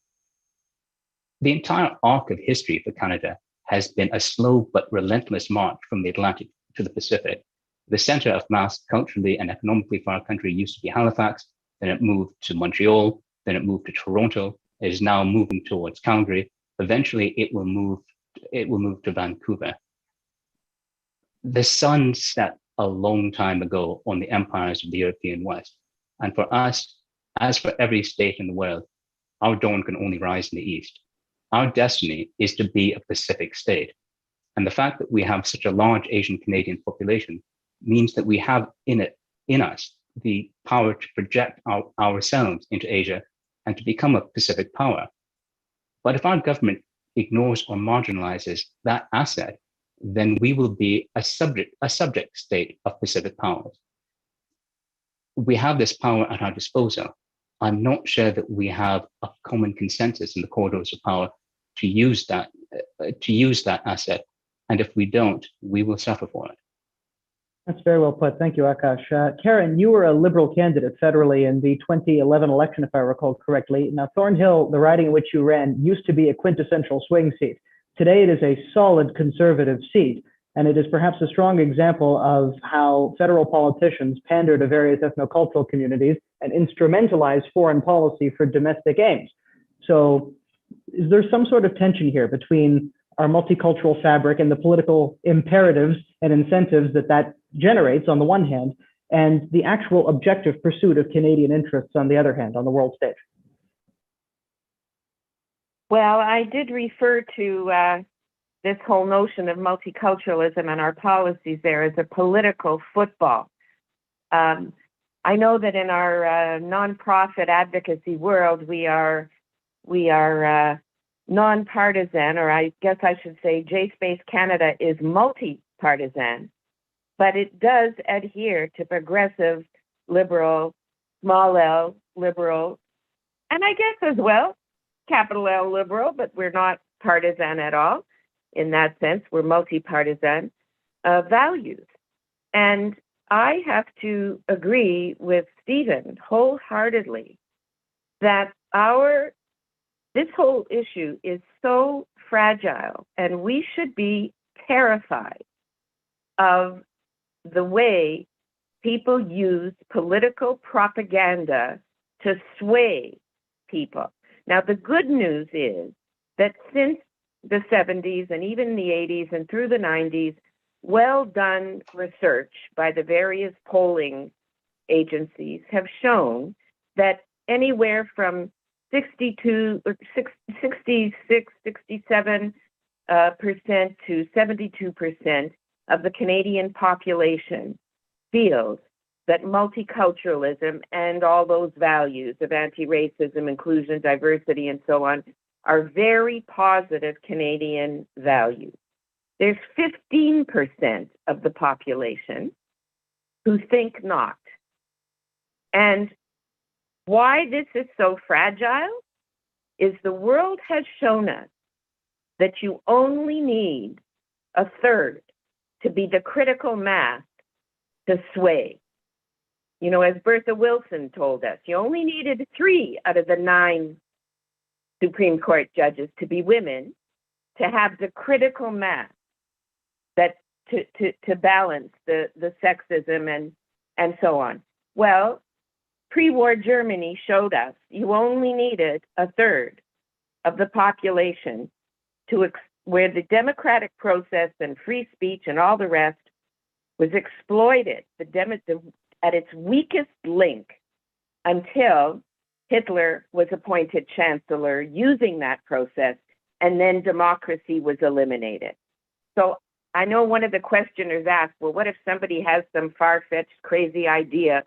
Speaker 2: The entire arc of history for Canada has been a slow but relentless march from the Atlantic to the Pacific. The center of mass culturally and economically for our country used to be Halifax, then it moved to Montreal, then it moved to Toronto. It is now moving towards Calgary. Eventually, it will move to Vancouver. The sun set a long time ago on the empires of the European West. And for us, as for every state in the world, our dawn can only rise in the East. Our destiny is to be a Pacific state. And the fact that we have such a large Asian Canadian population means that we have in us the power to project ourselves into Asia and to become a Pacific power. But if our government ignores or marginalizes that asset, then we will be a subject state of Pacific powers. we have this power at our disposal. I'm not sure that we have a common consensus in the corridors of power to use that asset. And if we don't, we will suffer for it.
Speaker 1: That's very well put. Thank you, Akash. Karen, you were a Liberal candidate federally in the 2011 election, if I recall correctly. Now, Thornhill, the riding in which you ran, used to be a quintessential swing seat. Today, it is a solid Conservative seat, and it is perhaps a strong example of how federal politicians pander to various ethnocultural communities and instrumentalize foreign policy for domestic aims. So is there some sort of tension here between our multicultural fabric and the political imperatives and incentives that generates on the one hand, and the actual objective pursuit of Canadian interests on the other hand, on the world stage?
Speaker 4: Well, I did refer to this whole notion of multiculturalism and our policies there as a political football. I know that in our nonprofit advocacy world, we are nonpartisan, or I guess I should say JSpace Canada is multi-partisan, but it does adhere to progressive, liberal, small L, liberal, and I guess as well, capital L liberal, but we're not partisan at all. In that sense, we're multi-partisan values. And I have to agree with Stephen wholeheartedly that this whole issue is so fragile, and we should be terrified of the way people use political propaganda to sway people. Now, the good news is that since the 70s and even the 80s and through the 90s, well-done research by the various polling agencies have shown that anywhere from 66, 67% to 72% of the Canadian population feels that multiculturalism and all those values of anti-racism, inclusion, diversity, and so on are very positive Canadian values. There's 15% of the population who think not. And why this is so fragile is the world has shown us that you only need a third to be the critical mass to sway. You know, as Bertha Wilson told us, you only needed 3 out of the 9 Supreme Court judges to be women to have the critical mass that to balance the sexism and so on. Well, pre-war Germany showed us you only needed a third of the population where the democratic process and free speech and all the rest was exploited at its weakest link until Hitler was appointed chancellor using that process, and then democracy was eliminated. So I know one of the questioners asked, well, what if somebody has some far-fetched, crazy idea,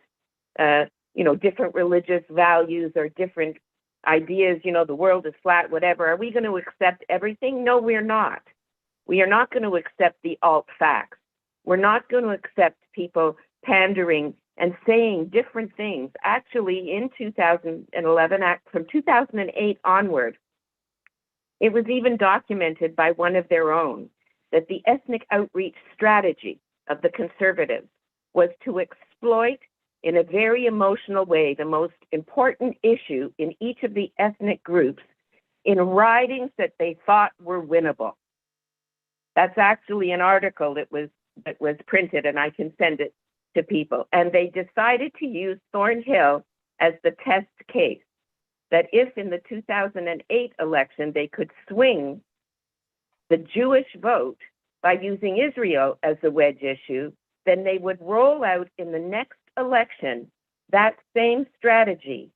Speaker 4: different religious values or different ideas, the world is flat, whatever. Are we going to accept everything? No, we're not. We are not going to accept the alt facts. We're not going to accept people pandering and saying different things. Actually, in 2011, from 2008 onward, it was even documented by one of their own that the ethnic outreach strategy of the Conservatives was to exploit in a very emotional way the most important issue in each of the ethnic groups in ridings that they thought were winnable. That's actually an article that was printed, and I can send it to people. And they decided to use Thornhill as the test case, that if in the 2008 election they could swing the Jewish vote by using Israel as a wedge issue, then they would roll out in the next election that same strategy.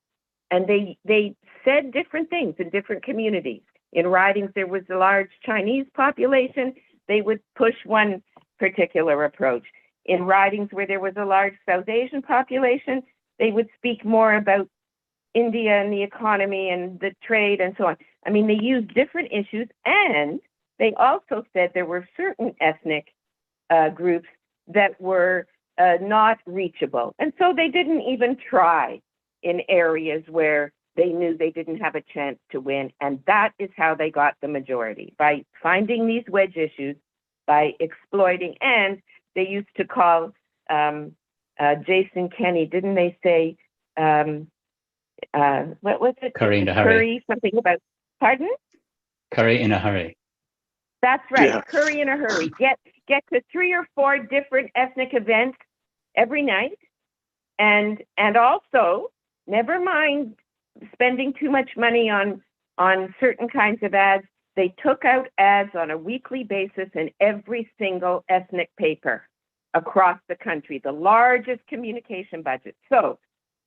Speaker 4: And they said different things in different communities. In ridings there was a large Chinese population, they would push one particular approach. In ridings where there was a large South Asian population, they would speak more about India and the economy and the trade and so on. I mean, they used different issues, and they also said there were certain ethnic groups that were not reachable. And so they didn't even try in areas where they knew they didn't have a chance to win. And that is how they got the majority, by finding these wedge issues, by exploiting. And they used to call Jason Kenney, didn't they say, what was it?
Speaker 2: Curry in a hurry.
Speaker 4: Curry, something about, pardon?
Speaker 2: Curry in a hurry.
Speaker 4: That's right.
Speaker 5: Yeah.
Speaker 4: Curry in a hurry. Get to 3 or 4 different ethnic events every night, and also never mind spending too much money on certain kinds of ads. They took out ads on a weekly basis in every single ethnic paper across the country, the largest communication budget. So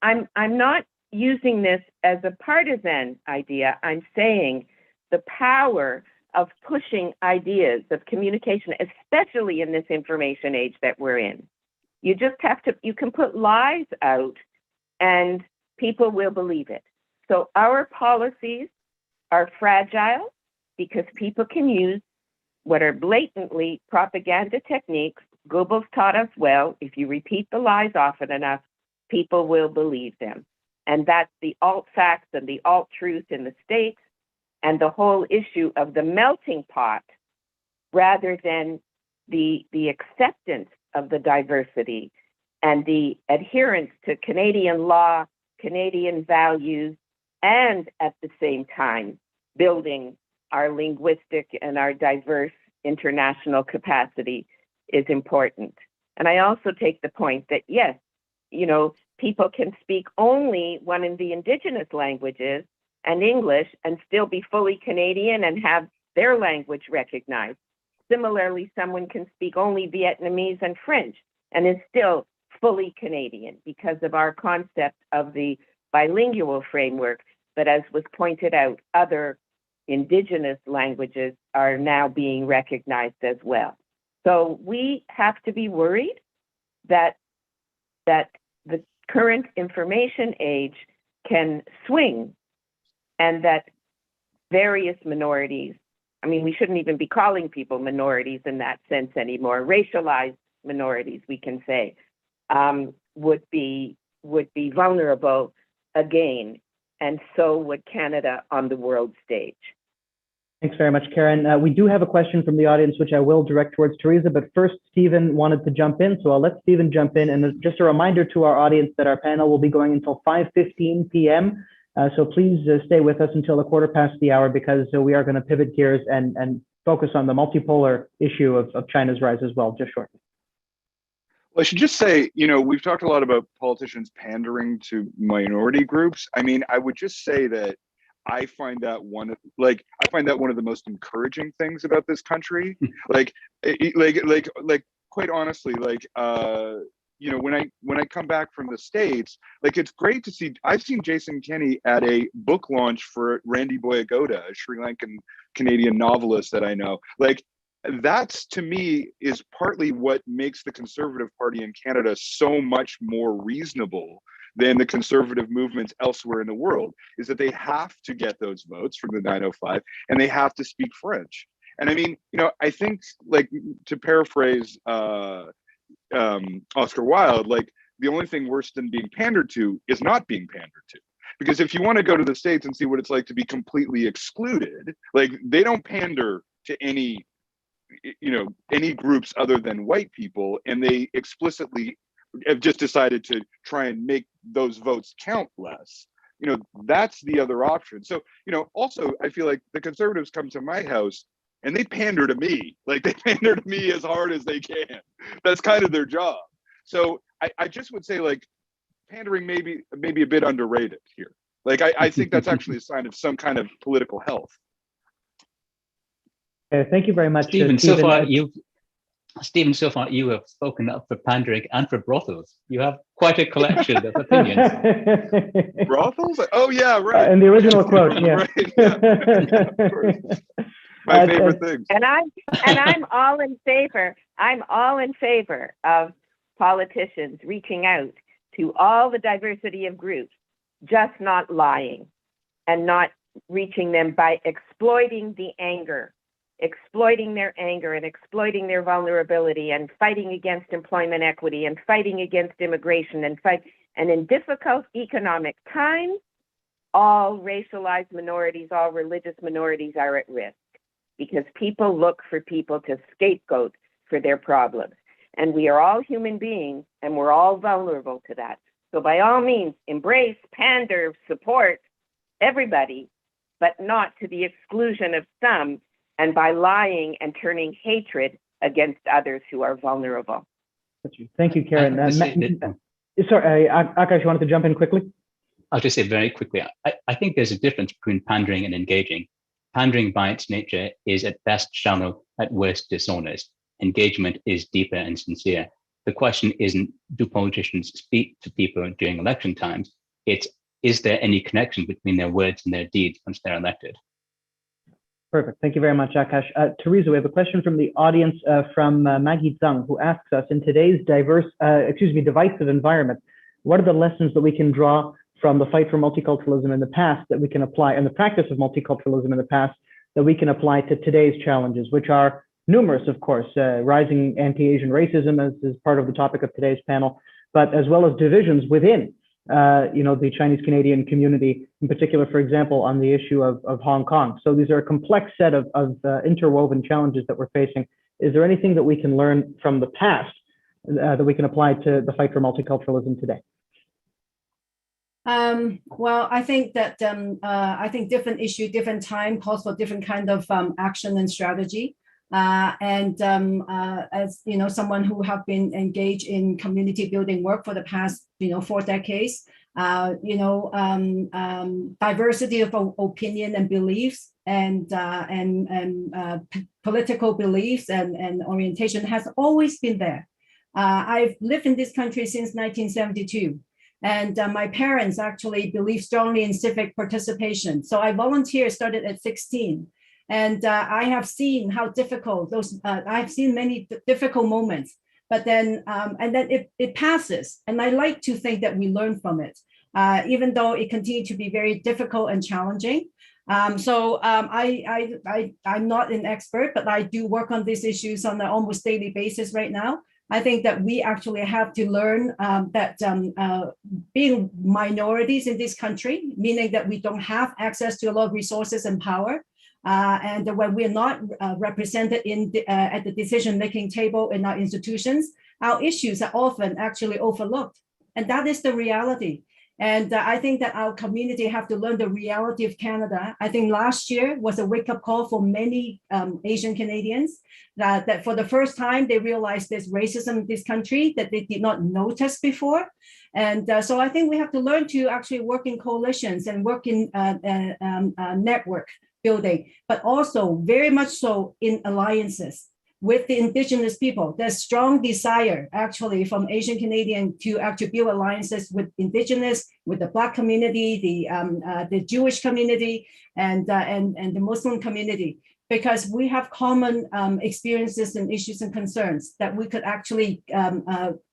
Speaker 4: I'm not using this as a partisan idea. I'm saying the power of pushing ideas of communication, especially in this information age that we're in. You just have to, you can put lies out and people will believe it. So our policies are fragile because people can use what are blatantly propaganda techniques. Goebbels taught us well, if you repeat the lies often enough, people will believe them. And that's the alt facts and the alt truth in the States, and the whole issue of the melting pot, rather than the acceptance of the diversity and the adherence to Canadian law, Canadian values, and at the same time, building our linguistic and our diverse international capacity is important. And I also take the point that, yes, you know, people can speak only one of the Indigenous languages and English and still be fully Canadian and have their language recognized. Similarly, someone can speak only Vietnamese and French and is still fully Canadian because of our concept of the bilingual framework. But as was pointed out, other Indigenous languages are now being recognized as well. So we have to be worried that the current information age can swing, and that various minorities, I mean, we shouldn't even be calling people minorities in that sense anymore, racialized minorities, we can say, would be vulnerable again, and so would Canada on the world stage.
Speaker 1: Thanks very much, Karen. We do have a question from the audience, which I will direct towards Teresa, but first Stephen wanted to jump in, so I'll let Stephen jump in. And just a reminder to our audience that our panel will be going until 5:15 p.m. So please stay with us until a quarter past the hour, because we are going to pivot gears and focus on the multipolar issue of China's rise as well, just shortly.
Speaker 5: Well, I should just say, you know, we've talked a lot about politicians pandering to minority groups. I mean, I would just say that I find that one of the most encouraging things about this country. like quite honestly, you know, when I come back from the States, like, it's great to see. I've seen Jason Kenney at a book launch for Randy Boyagoda, a Sri Lankan Canadian novelist that I know. Like, that's, to me, is partly what makes the Conservative Party in Canada so much more reasonable than the conservative movements elsewhere in the world, is that they have to get those votes from the 905 and they have to speak French. And I mean, you know, I think, like, to paraphrase Oscar Wilde, like, the only thing worse than being pandered to is not being pandered to. Because if you want to go to the States and see what it's like to be completely excluded, like, they don't pander to any, you know, any groups other than white people, and they explicitly have just decided to try and make those votes count less. You know, that's the other option. So, you know, also, I feel like the Conservatives come to my house and they pander to me. Like, they pander to me as hard as they can. That's kind of their job. So I just would say, like, pandering maybe a bit underrated here. Like, I think that's actually a sign of some kind of political health.
Speaker 1: Thank you very much,
Speaker 2: Stephen. Stephen, so far you have spoken up for pandering and for brothels. You have quite a collection of opinions.
Speaker 5: Brothels? Oh yeah, right.
Speaker 1: In the original quote, yeah.
Speaker 5: Right, yeah. My favorite things.
Speaker 4: And I'm all in favor. I'm all in favor of politicians reaching out to all the diversity of groups, just not lying, and not reaching them by exploiting the anger, exploiting their anger and exploiting their vulnerability and fighting against employment equity and fighting against immigration and in difficult economic times, all racialized minorities, all religious minorities are at risk because people look for people to scapegoat for their problems. And we are all human beings and we're all vulnerable to that. So by all means, embrace, pander, support everybody, but not to the exclusion of some, and by lying and turning hatred against others who are vulnerable.
Speaker 1: Thank you, Karen. Sorry, Akash, you wanted to jump in quickly?
Speaker 2: I'll just say very quickly, I think there's a difference between pandering and engaging. Pandering by its nature is at best shallow, at worst dishonest. Engagement is deeper and sincere. The question isn't, do politicians speak to people during election times? It's, is there any connection between their words and their deeds once they're elected?
Speaker 1: Perfect. Thank you very much, Akash. Teresa, we have a question from the audience from Maggie Zhang, who asks us, in today's divisive environment, what are the lessons that we can draw from the fight for multiculturalism in the past that we can apply, and the practice of multiculturalism in the past that we can apply to today's challenges, which are numerous, of course, rising anti-Asian racism as is part of the topic of today's panel, but as well as divisions within the Chinese Canadian community, in particular, for example, on the issue of Hong Kong. So these are a complex set of interwoven challenges that we're facing. Is there anything that we can learn from the past that we can apply to the fight for multiculturalism today?
Speaker 3: Well, I think that different issue, different time calls for different kind of action and strategy. As you know, someone who have been engaged in community building work for the past 4 decades, diversity of opinion and beliefs and political beliefs and orientation has always been there. I've lived in this country since 1972. And my parents actually believe strongly in civic participation. So I volunteered, started at 16. And I have seen how difficult those, I've seen many difficult moments, but then, and then it passes. And I like to think that we learn from it, even though it continued to be very difficult and challenging. I'm not an expert, but I do work on these issues on an almost daily basis right now. I think that we actually have to learn that being minorities in this country, meaning that we don't have access to a lot of resources and power, and when we're not represented at the decision-making table in our institutions, our issues are often actually overlooked. And that is the reality. And I think that our community have to learn the reality of Canada. I think last year was a wake-up call for many Asian Canadians that for the first time, they realized there's racism in this country that they did not notice before. And so I think we have to learn to actually work in coalitions and work in network building, but also very much so in alliances with the Indigenous people. There's strong desire actually from Asian Canadian to actually build alliances with Indigenous, with the Black community, the Jewish community, and the Muslim community, because we have common experiences and issues and concerns that we could actually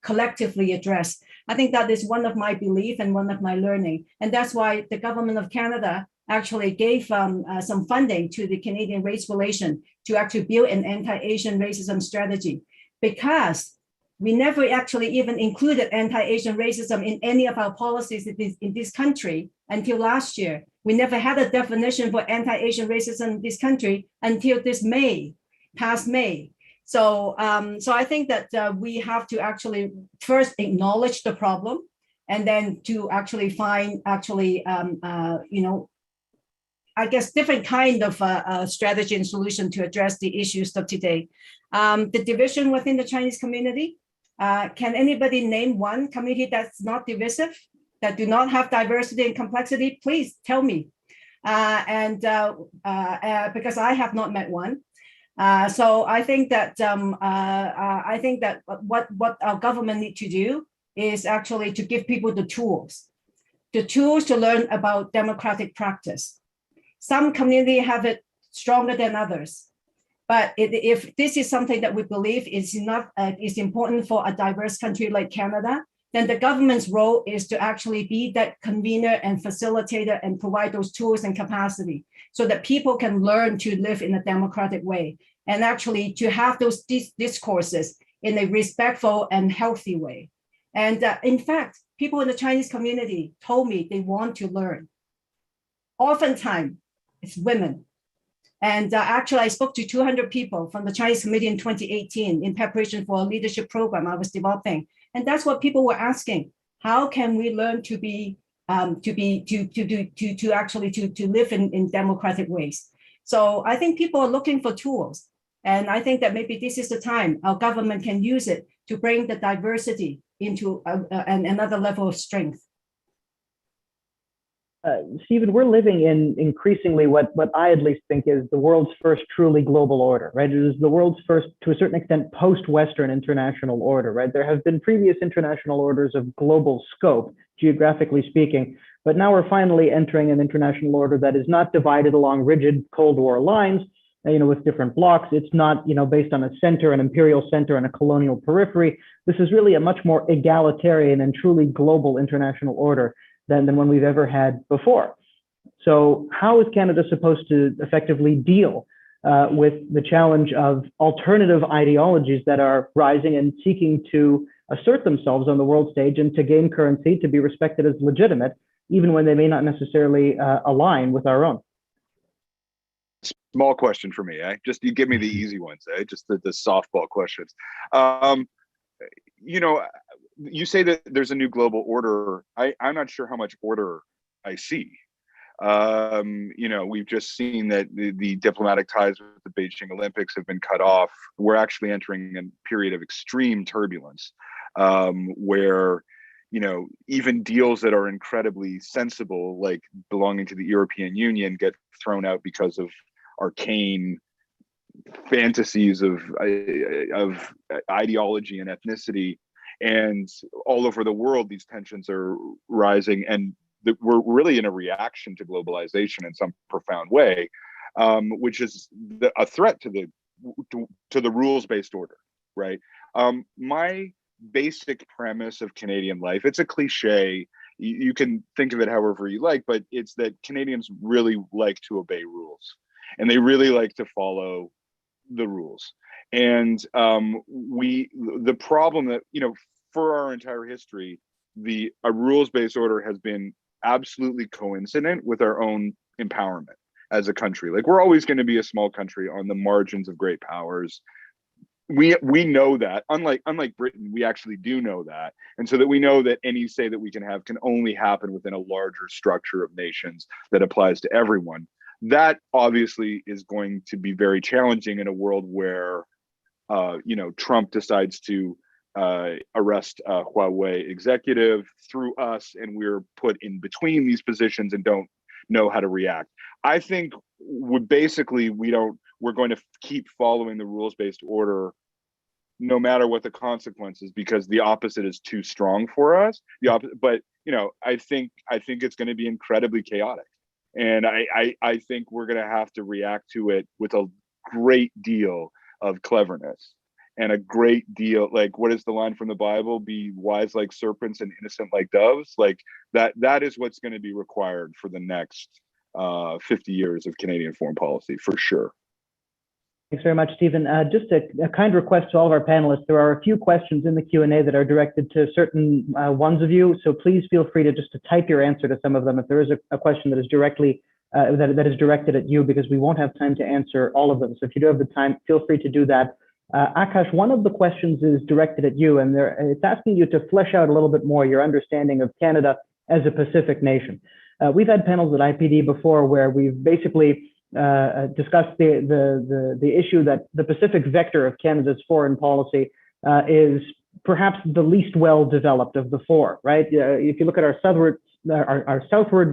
Speaker 3: collectively address. I think that is one of my belief and one of my learning. And that's why the government of Canada actually gave some funding to the Canadian Race Coalition to actually build an anti-Asian racism strategy, because we never actually even included anti-Asian racism in any of our policies in this country until last year. We never had a definition for anti-Asian racism in this country until this past May. So I think that we have to actually first acknowledge the problem, and then to actually find I guess different kind of strategy and solution to address the issues of today. The division within the Chinese community. Can anybody name one community that's not divisive, that do not have diversity and complexity? Please tell me. Because I have not met one. So I think that what our government need to do is actually to give people the tools to learn about democratic practice. Some community have it stronger than others, but if this is something that we believe is important for a diverse country like Canada, then the government's role is to actually be that convener and facilitator and provide those tools and capacity so that people can learn to live in a democratic way and actually to have those discourses in a respectful and healthy way. And in fact, people in the Chinese community told me they want to learn. Oftentimes, it's women. And actually, I spoke to 200 people from the Chinese committee in 2018 in preparation for a leadership program I was developing. And that's what people were asking. How can we learn to live in democratic ways? So I think people are looking for tools. And I think that maybe this is the time our government can use it to bring the diversity into another level of strength.
Speaker 1: Stephen, we're living in increasingly what I at least think is the world's first truly global order, right? It is the world's first, to a certain extent, post-Western international order, right? There have been previous international orders of global scope, geographically speaking, but now we're finally entering an international order that is not divided along rigid Cold War lines, with different blocks. It's not, based on a center, an imperial center and a colonial periphery. This is really a much more egalitarian and truly global international order than one we've ever had before. So how is Canada supposed to effectively deal with the challenge of alternative ideologies that are rising and seeking to assert themselves on the world stage and to gain currency, to be respected as legitimate, even when they may not necessarily align with our own?
Speaker 5: Small question for me, Just you give me the easy ones, Just the softball questions. You say that there's a new global order. I'm not sure how much order I see. We've just seen that the diplomatic ties with the Beijing Olympics have been cut off. We're actually entering a period of extreme turbulence, where even deals that are incredibly sensible, like belonging to the European Union, get thrown out because of arcane fantasies of ideology and ethnicity. And all over the world, these tensions are rising, and we're really in a reaction to globalization in some profound way, which is a threat to the rules-based order, right? My basic premise of Canadian life, it's a cliche. You can think of it however you like, but it's that Canadians really like to obey rules, and they really like to follow the rules. And the problem that, for our entire history, a rules-based order has been absolutely coincident with our own empowerment as a country. Like, we're always going to be a small country on the margins of great powers. We know that. Unlike Britain, we actually do know that. And so that we know that any say that we can have can only happen within a larger structure of nations that applies to everyone. That obviously is going to be very challenging in a world where Trump decides to arrest a Huawei executive through us, and we're put in between these positions and don't know how to react. I think we're going to keep following the rules-based order no matter what the consequences, because the opposite is too strong for us. But I think it's going to be incredibly chaotic, and I think we're going to have to react to it with a great deal of cleverness. And a great deal, like, what is the line from the Bible? Be wise like serpents and innocent like doves. Like that is what's going to be required for the next 50 years of Canadian foreign policy, for sure.
Speaker 1: Thanks very much, Stephen. Just a kind request to all of our panelists. There are a few questions in the Q&A that are directed to certain ones of you. So please feel free to type your answer to some of them if there is a question that is directly that is directed at you, because we won't have time to answer all of them. So if you do have the time, feel free to do that. Akash, one of the questions is directed at you, and it's asking you to flesh out a little bit more your understanding of Canada as a Pacific nation. We've had panels at IPD before where we've basically discussed the issue that the Pacific vector of Canada's foreign policy is perhaps the least well developed of the four, right? If you look at our southward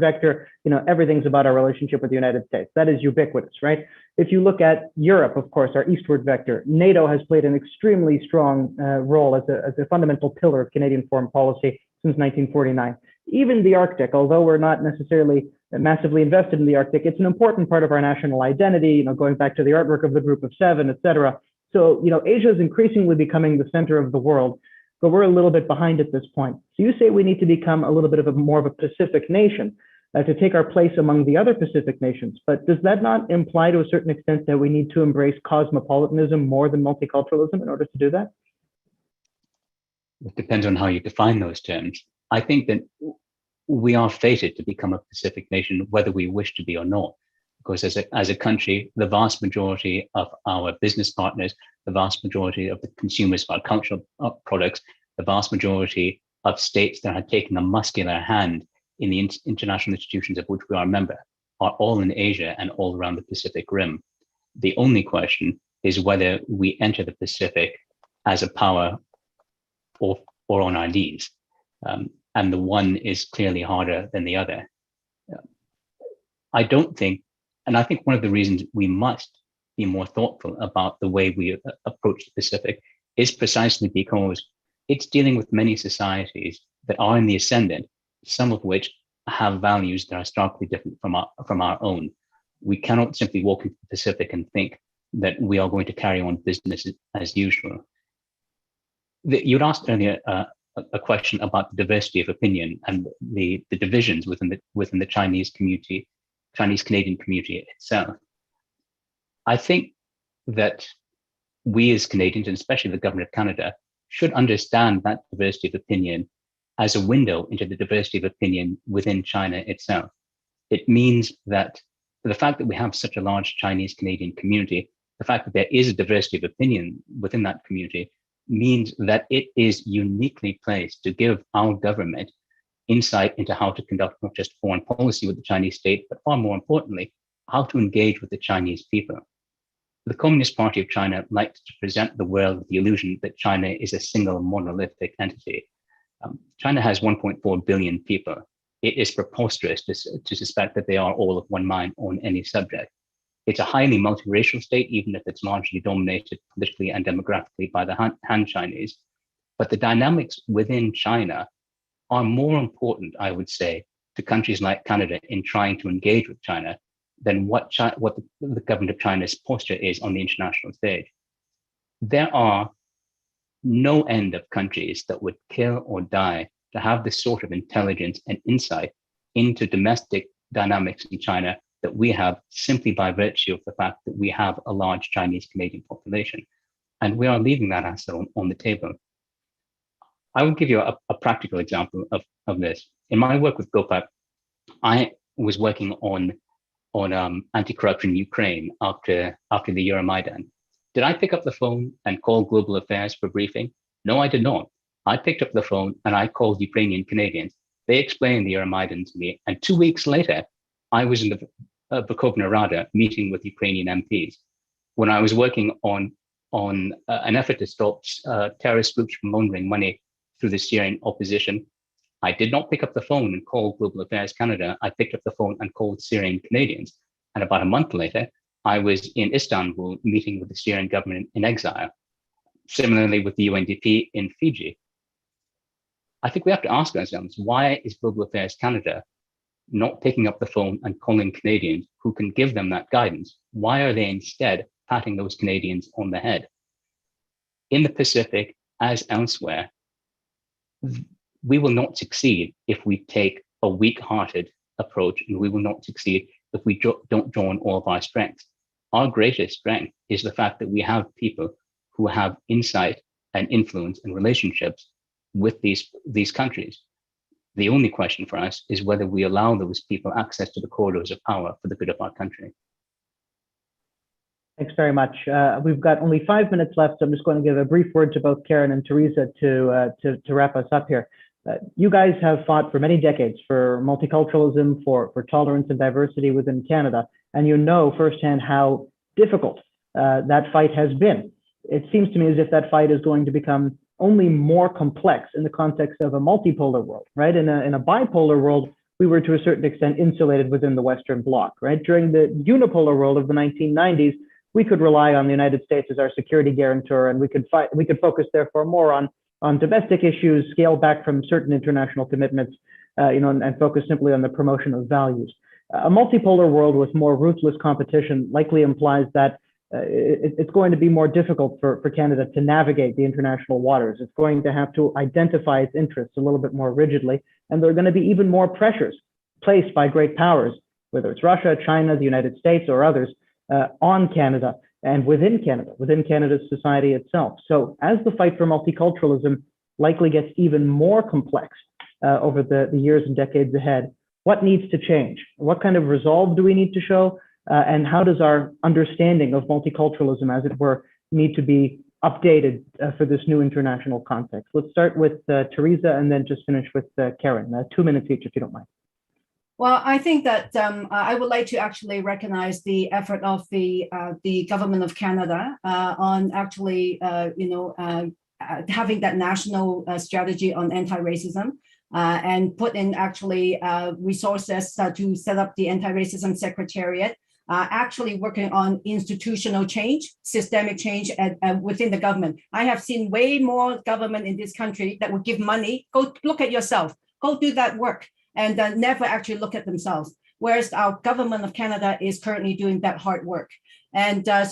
Speaker 1: vector, everything's about our relationship with the United States. That is ubiquitous, right? If you look at Europe, of course, our eastward vector, NATO has played an extremely strong role as a fundamental pillar of Canadian foreign policy since 1949. Even the Arctic, although we're not necessarily massively invested in the Arctic, it's an important part of our national identity, going back to the artwork of the Group of Seven, et cetera. So, Asia is increasingly becoming the center of the world. but we're a little bit behind at this point. So you say we need to become a little bit of more of a Pacific nation to take our place among the other Pacific nations. But does that not imply to a certain extent that we need to embrace cosmopolitanism more than multiculturalism in order to do that?
Speaker 2: It depends on how you define those terms. I think that we are fated to become a Pacific nation, whether we wish to be or not. Because as a country, the vast majority of our business partners, the vast majority of the consumers of our cultural products, the vast majority of states that have taken a muscular hand in the international institutions of which we are a member are all in Asia and all around the Pacific Rim. The only question is whether we enter the Pacific as a power or on our knees. And the one is clearly harder than the other. I don't think, and I think one of the reasons we must be more thoughtful about the way we approach the Pacific is precisely because it's dealing with many societies that are in the ascendant, some of which have values that are starkly different from our own. We cannot simply walk into the Pacific and think that we are going to carry on business as usual. You'd asked earlier a question about the diversity of opinion and the divisions within the Chinese community, Chinese Canadian community itself. I think that we as Canadians, and especially the government of Canada, should understand that diversity of opinion as a window into the diversity of opinion within China itself. It means that the fact that we have such a large Chinese Canadian community, the fact that there is a diversity of opinion within that community, means that it is uniquely placed to give our government insight into how to conduct not just foreign policy with the Chinese state, but far more importantly, how to engage with the Chinese people. The Communist Party of China likes to present the world with the illusion that China is a single monolithic entity. China has 1.4 billion people. It is preposterous to suspect that they are all of one mind on any subject. It's a highly multiracial state, even if it's largely dominated politically and demographically by the Han Chinese. But the dynamics within China are more important, I would say, to countries like Canada in trying to engage with China than what the government of China's posture is on the international stage. There are no end of countries that would kill or die to have this sort of intelligence and insight into domestic dynamics in China that we have simply by virtue of the fact that we have a large Chinese Canadian population. And we are leaving that asset on the table. I will give you a practical example of this. In my work with GoPup, I was working on anti-corruption in Ukraine after the Euromaidan. Did I pick up the phone and call Global Affairs for briefing? No, I did not. I picked up the phone and I called Ukrainian Canadians. They explained the Euromaidan to me. And 2 weeks later, I was in the Verkhovna Rada meeting with Ukrainian MPs. When I was working on an effort to stop terrorist groups from laundering money through the Syrian opposition, I did not pick up the phone and call Global Affairs Canada. I picked up the phone and called Syrian Canadians. And about a month later, I was in Istanbul meeting with the Syrian government in exile. Similarly with the UNDP in Fiji. I think we have to ask ourselves, why is Global Affairs Canada not picking up the phone and calling Canadians who can give them that guidance? Why are they instead patting those Canadians on the head? In the Pacific, as elsewhere, we will not succeed if we take a weak-hearted approach, and we will not succeed if we don't draw on all of our strengths. Our greatest strength is the fact that we have people who have insight and influence and relationships with these countries. The only question for us is whether we allow those people access to the corridors of power for the good of our country.
Speaker 1: Thanks very much. We've got only 5 minutes left, so I'm just going to give a brief word to both Karen and Teresa to wrap us up here. You guys have fought for many decades for multiculturalism, for tolerance and diversity within Canada, and you know firsthand how difficult that fight has been. It seems to me as if that fight is going to become only more complex in the context of a multipolar world, right? In a bipolar world, we were to a certain extent insulated within the Western Bloc, right? During the unipolar world of the 1990s, we could rely on the United States as our security guarantor, and we could focus therefore more on domestic issues, scale back from certain international commitments, and focus simply on the promotion of values. A multipolar world with more ruthless competition likely implies that it's going to be more difficult for Canada to navigate the international waters. It's going to have to identify its interests a little bit more rigidly, and there are going to be even more pressures placed by great powers, whether it's Russia, China, the United States, or others, on Canada and within Canada's society itself. So as the fight for multiculturalism likely gets even more complex over the years and decades ahead, what needs to change? What kind of resolve do we need to show? And how does our understanding of multiculturalism, as it were, need to be updated for this new international context? Let's start with Teresa and then just finish with Karen. 2 minutes each, if you don't mind.
Speaker 3: Well, I think that I would like to actually recognize the effort of the government of Canada on actually, having that national strategy on anti-racism and put in actually resources to set up the anti-racism secretariat, actually working on institutional change, systemic change within the government. I have seen way more government in this country that would give money. Go look at yourself. Go do that work. And never actually look at themselves. Whereas our government of Canada is currently doing that hard work. And I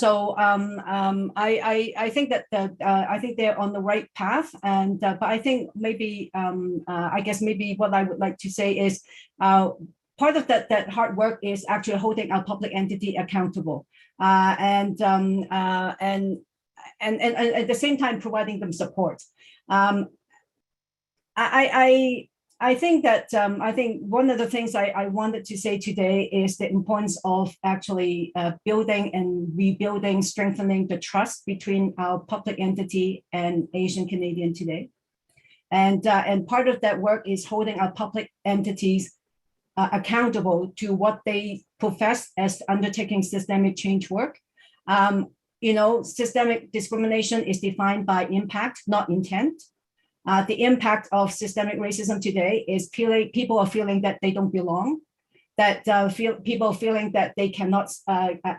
Speaker 3: think that I think they're on the right path. And but I think maybe I guess maybe what I would like to say is part of that hard work is actually holding our public entity accountable, and at the same time providing them support. I think that I think one of the things I wanted to say today is the importance of actually building and rebuilding, strengthening the trust between our public entity and Asian Canadian today. And part of that work is holding our public entities accountable to what they profess as undertaking systemic change work. Systemic discrimination is defined by impact, not intent. The impact of systemic racism today is people are feeling that they don't belong, that people feeling that they cannot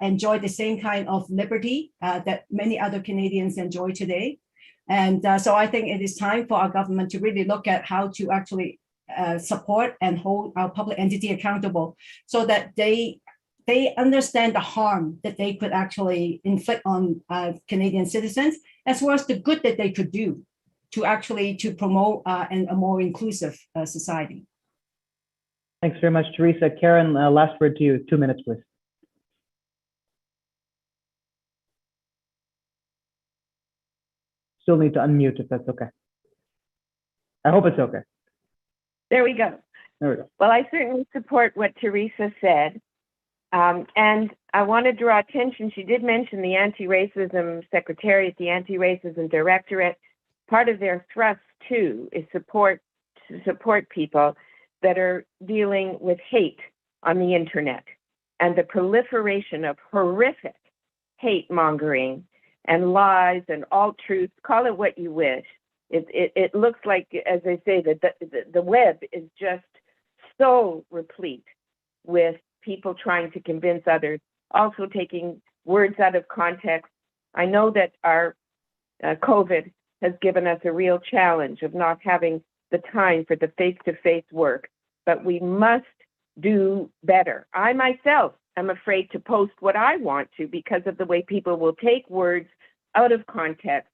Speaker 3: enjoy the same kind of liberty that many other Canadians enjoy today. And so I think it is time for our government to really look at how to actually support and hold our public entity accountable so that they understand the harm that they could actually inflict on Canadian citizens, as well as the good that they could do to promote a more inclusive society.
Speaker 1: Thanks very much, Teresa. Karen, last word to you. 2 minutes, please. Still need to unmute if that's okay. I hope it's okay.
Speaker 4: There we go.
Speaker 1: There we go.
Speaker 4: Well, I certainly support what Teresa said. And I want to draw attention, she did mention the Anti-Racism Secretariat, the Anti-Racism Directorate. Part of their thrust, too, is to support people that are dealing with hate on the internet and the proliferation of horrific hate mongering and lies and alt-truths, call it what you wish. It looks like, as I say, that the web is just so replete with people trying to convince others, also taking words out of context. I know that our COVID has given us a real challenge of not having the time for the face-to-face work, but we must do better. I myself am afraid to post what I want to because of the way people will take words out of context,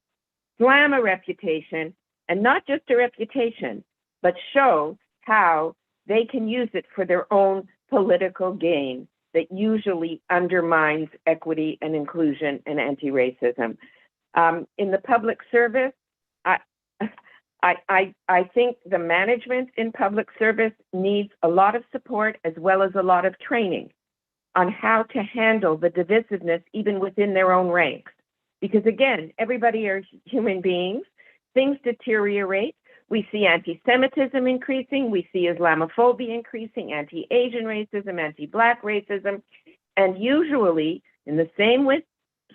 Speaker 4: slam a reputation, and not just a reputation, but show how they can use it for their own political gain that usually undermines equity and inclusion and anti-racism. In the public service, I think the management in public service needs a lot of support as well as a lot of training on how to handle the divisiveness even within their own ranks. Because again, everybody are human beings, things deteriorate. We see anti-Semitism increasing, we see Islamophobia increasing, anti-Asian racism, anti-Black racism, and usually, in the same with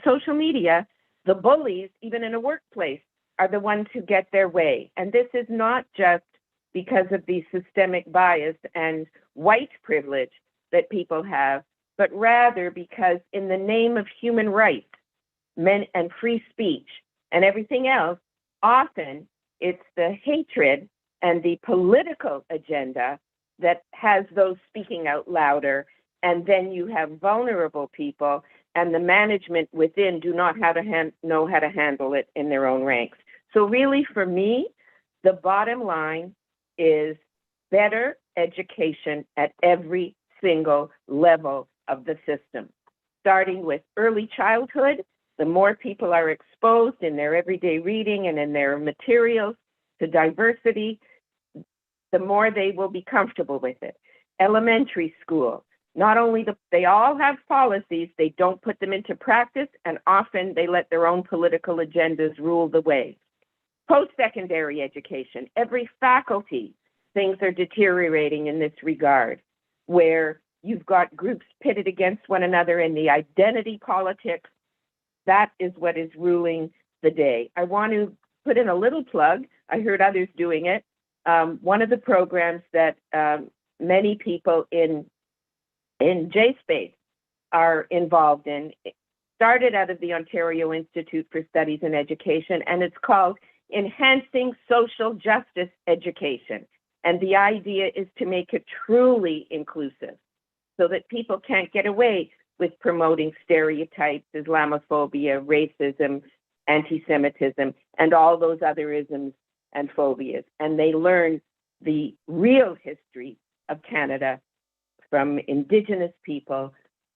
Speaker 4: social media, the bullies, even in a workplace, are the ones who get their way. And this is not just because of the systemic bias and white privilege that people have, but rather because in the name of human rights and free speech and everything else, often it's the hatred and the political agenda that has those speaking out louder. And then you have vulnerable people and the management within do not know how to handle it in their own ranks. So really, for me, the bottom line is better education at every single level of the system, starting with early childhood. The more people are exposed in their everyday reading and in their materials to diversity, the more they will be comfortable with it. Elementary school, not only they all have policies, they don't put them into practice, and often they let their own political agendas rule the way. Post-secondary education, every faculty, things are deteriorating in this regard, where you've got groups pitted against one another in the identity politics. That is what is ruling the day. I want to put in a little plug. I heard others doing it. One of the programs that many people in JSpace are involved in started out of the Ontario Institute for Studies in Education, and it's called Enhancing Social Justice Education. And the idea is to make it truly inclusive so that people can't get away with promoting stereotypes, Islamophobia, racism, anti-Semitism, and all those other isms and phobias. And they learn the real history of Canada from Indigenous people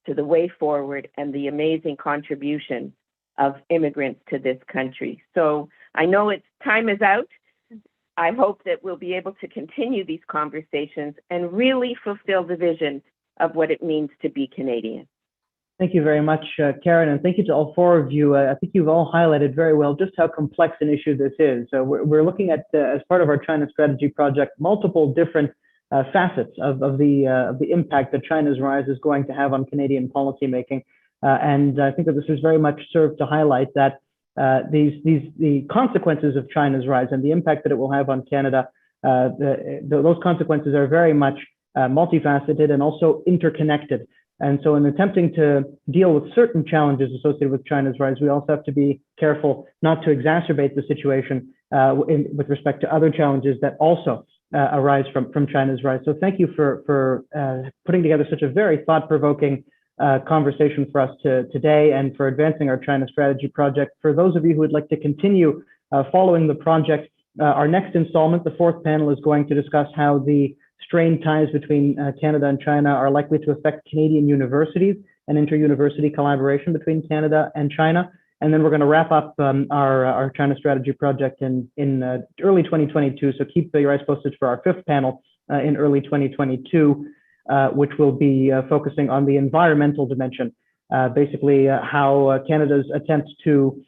Speaker 4: to the way forward and the amazing contribution of immigrants to this country. So I know time is out. I hope that we'll be able to continue these conversations and really fulfill the vision of what it means to be Canadian.
Speaker 1: Thank you very much, Karen, and thank you to all four of you. I think you've all highlighted very well just how complex an issue this is. We're looking at, as part of our China strategy project, multiple different facets of the impact that China's rise is going to have on Canadian policymaking. And I think that this has very much served to highlight that the consequences of China's rise and the impact that it will have on Canada, those consequences are very much multifaceted and also interconnected. And so in attempting to deal with certain challenges associated with China's rise, we also have to be careful not to exacerbate the situation with respect to other challenges that also arise from China's rise. So thank you for putting together such a very thought-provoking conversation for us today and for advancing our China strategy project. For those of you who would like to continue following the project, our next installment, the fourth panel, is going to discuss how the strained ties between Canada and China are likely to affect Canadian universities and inter-university collaboration between Canada and China. And then we're going to wrap up our China strategy project in early 2022. So keep your eyes posted for our fifth panel in early 2022, which will be focusing on the environmental dimension, basically how Canada's attempts to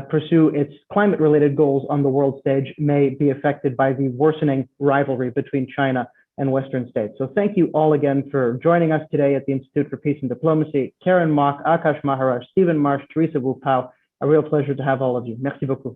Speaker 1: pursue its climate-related goals on the world stage may be affected by the worsening rivalry between China and Western states. So thank you all again for joining us today at the Institute for Peace and Diplomacy. Karen Mok, Akash Maharaj, Stephen Marche, Teresa Wu Pao, a real pleasure to have all of you. Merci beaucoup.